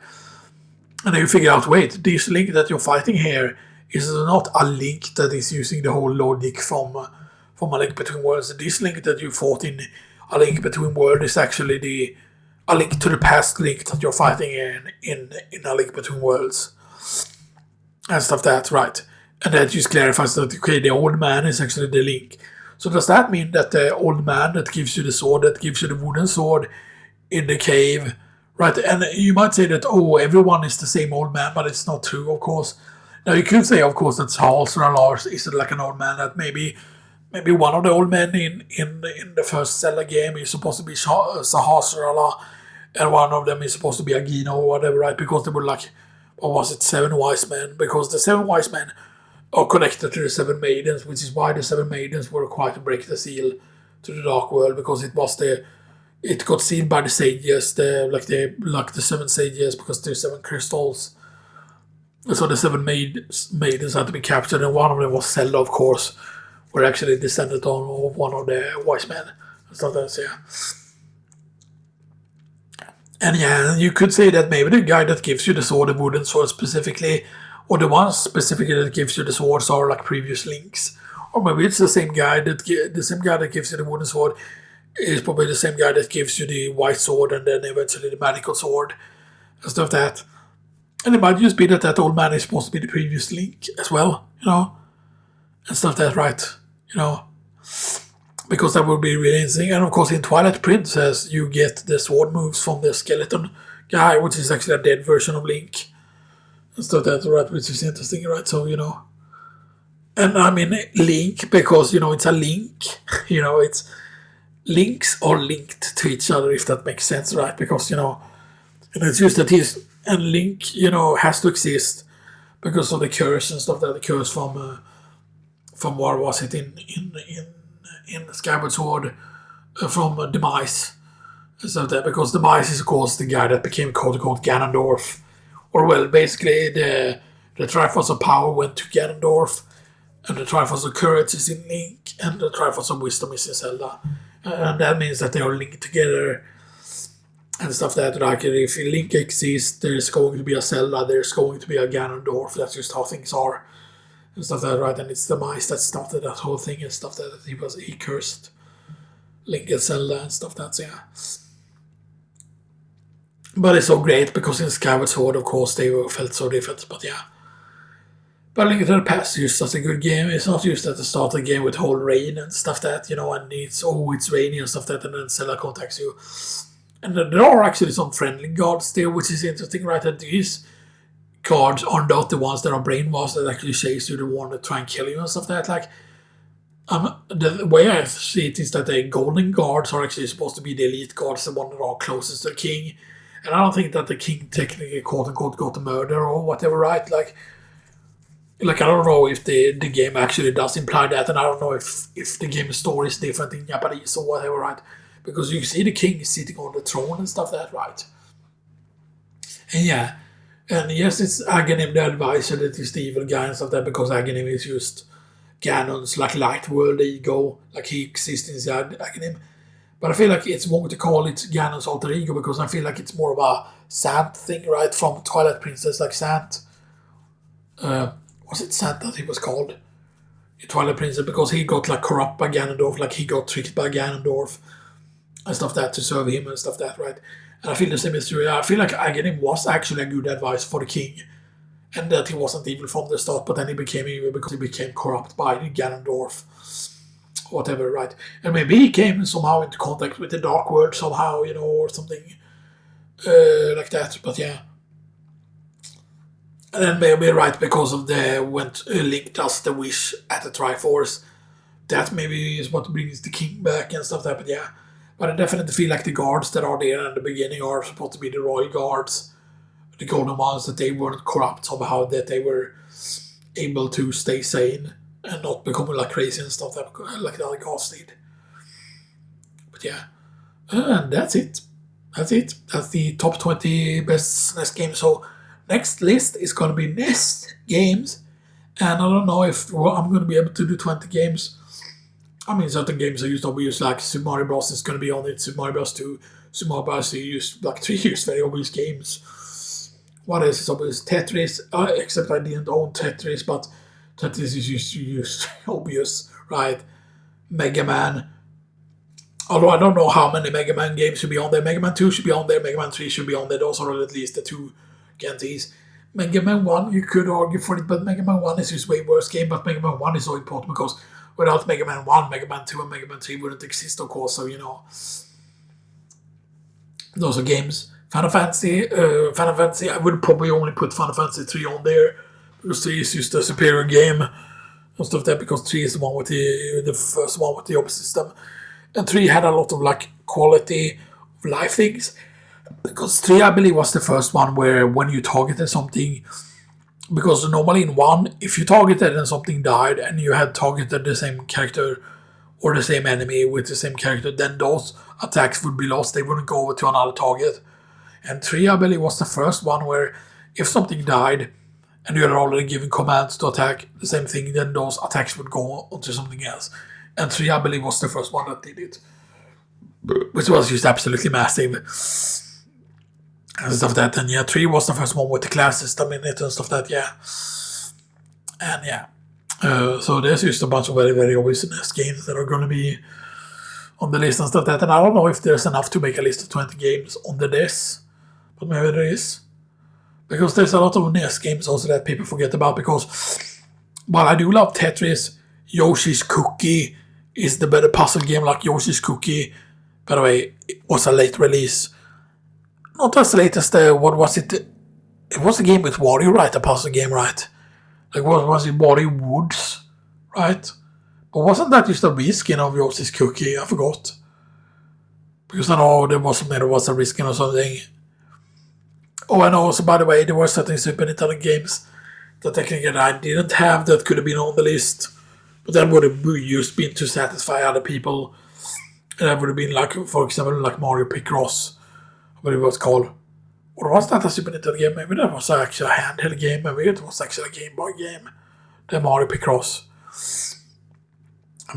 And then you figure out, wait, this Link that you're fighting here is not a Link that is using the whole logic from A Link Between Worlds. This Link that you fought in A Link Between Worlds is actually A Link to the Past Link that you're fighting in A Link Between Worlds. And stuff that, right. And that just clarifies that, okay, the old man is actually the Link. So does that mean that the old man that gives you the sword, that gives you the wooden sword in the cave, right? And you might say that, oh, everyone is the same old man, but it's not true, of course. Now, you could say, of course, that Charles or Lars is like an old man, that maybe one of the old men in the first Zelda game is supposed to be Sahasrara, and one of them is supposed to be Agino or whatever, right? Because they were like, what was it, 7 wise men? Because the 7 wise men are connected to the 7 maidens, which is why the 7 maidens were required to break the seal to the Dark World, because it got sealed by the sages, the 7 sages, because there's 7 crystals. So the 7 maidens had to be captured, and one of them was Zelda, of course, were actually descended on one of the wise men. So that's, yeah. And yeah, you could say that maybe the guy that gives you the sword, the wooden sword specifically, or the ones specifically that gives you the swords are like previous Links. Or maybe it's the same guy that gives you the wooden sword is probably the same guy that gives you the white sword and then eventually the magical sword and stuff like that. And it might just be that old man is supposed to be the previous Link as well, and stuff like that, right? Because that would be really interesting. And of course, in Twilight Princess, you get the sword moves from the skeleton guy, which is actually a dead version of Link. And stuff like that, right? Which is interesting, right? So, And I mean, Link, because, it's a link. It's links are linked to each other, if that makes sense, right? Because, and it's just that and Link, has to exist because of the curse and stuff that the curse from what was it in Skyward Sword, from Demise. So that because Demise is of course the guy that became quote-unquote Ganondorf. Or well, basically the Triforce of Power went to Ganondorf, and the Triforce of Courage is in Link, and the Triforce of Wisdom is in Zelda. And that means that they are linked together and stuff that, like, if Link exists, there's going to be a Zelda, there's going to be a Ganondorf. That's just how things are. And stuff like that, right? And it's Demise that started that whole thing and stuff that he cursed Link and Zelda and stuff that's, yeah. But it's so great because in Skyward Sword, of course, they felt so different, but yeah. But Link to the Past is just such a good game. It's not just at the start of the game with whole rain and stuff that, and it's rainy and stuff that, and then Zelda contacts you. And there are actually some friendly guards there, which is interesting, right? That these guards are not the ones that are brainwashed that actually chase you, the one that try and kill you and stuff like that. The way I see it is that the golden guards are actually supposed to be the elite guards, the one that are closest to the king. And I don't think that the king technically, quote-unquote, got the murder or whatever, right? Like I don't know if the game actually does imply that, and I don't know if the game story is different in Japanese or whatever, right? Because you see the king sitting on the throne and stuff like that, right? And yeah, and yes, it's Aghanim the advisor that is the evil guy and stuff like that, because Aghanim is just Ganon's like light world ego, like he exists inside Aghanim. But I feel like it's wrong to call it Ganon's alter ego, because I feel like it's more of a Sant thing, right? From Twilight Princess, like Sant. Was it Sant that he was called? In Twilight Princess, because he got like corrupt by Ganondorf, like he got tricked by Ganondorf and stuff that to serve him and stuff that, right? And I feel the same is true. I feel like Aghanim was actually a good advice for the king, and that he wasn't evil from the start, but then he became evil because he became corrupt by Ganondorf. Whatever, right? And maybe he came somehow into contact with the Dark World somehow, or something like that, but yeah. And then maybe, right, because of when Link does the wish at the Triforce, that maybe is what brings the king back and stuff like that, but yeah. But I definitely feel like the guards that are there in the beginning are supposed to be the royal guards, the golden ones, that they weren't corrupt somehow, that they were able to stay sane and not becoming like crazy and stuff like the other gods did. But yeah, and that's it. That's the top 20 best SNES games. So next list is going to be NES games, and I don't know if I'm going to be able to do 20 games. I mean, certain games are used obvious, like Super Mario Bros. Is going to be on it, Super Mario Bros. 2, Super Mario Bros. Used like 3 years very obvious games. What else is obvious? Tetris, except I didn't own Tetris, but Tetris is used obvious, right? Mega Man. Although I don't know how many Mega Man games should be on there. Mega Man 2 should be on there, Mega Man 3 should be on there. Those are at least the two guarantees. Mega Man 1, you could argue for it, but Mega Man 1 is just way worse game, but Mega Man 1 is so important because without Mega Man 1, Mega Man 2 and Mega Man 3 wouldn't exist, of course, so those are games. Final Fantasy, I would probably only put Final Fantasy 3 on there because 3 is just a superior game and stuff there because 3 is the one with the first one with the open system. And 3 had a lot of like quality of life things. Because 3, I believe, was the first one where when you targeted something, because normally in 1, if you targeted and something died and you had targeted the same character or the same enemy with the same character, then those attacks would be lost. They wouldn't go over to another target. And 3, I believe, was the first one where if something died and you had already given commands to attack the same thing, then those attacks would go onto something else. And 3, I believe, was the first one that did it. Which was just absolutely massive. And stuff that. And yeah, 3 was the first one with the class system in it and stuff that, yeah. And yeah. So there's just a bunch of very, very obvious NES games that are going to be on the list and stuff that. And I don't know if there's enough to make a list of 20 games on the NES. But maybe there is. Because there's a lot of NES games also that people forget about. Because while I do love Tetris, Yoshi's Cookie is the better puzzle game. Like Yoshi's Cookie, by the way, it was a late release. Not as late as what was it? It was a game with Wario, right? A puzzle game, right? Like, what was it? Wario Woods, right? But wasn't that just a reskin of Yoshi's Cookie? I forgot. Because I know there was a reskin or something. Oh, and also, by the way, there were certain Super Nintendo games that technically I didn't have that could have been on the list. But that would have just been to satisfy other people. And that would have been like, for example, like Mario Picross. What it was called. Or was that a Super Nintendo game? Maybe that was actually a handheld game. Maybe it was actually a Game Boy game. The Mario Picross.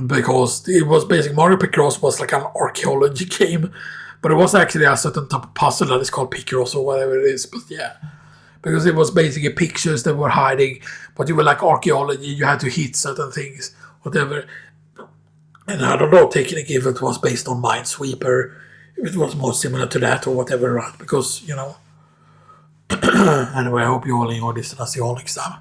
Because it was basically, Mario Picross was like an archaeology game. But it was actually a certain type of puzzle that is called Picross or whatever it is. But yeah. Because it was basically pictures that were hiding. But you were like archaeology. You had to hit certain things. Whatever. And I don't know, taking a if it was based on Minesweeper. If it was more similar to that or whatever, right? Because, anyway, I hope you all enjoyed this and I'll see you all next time.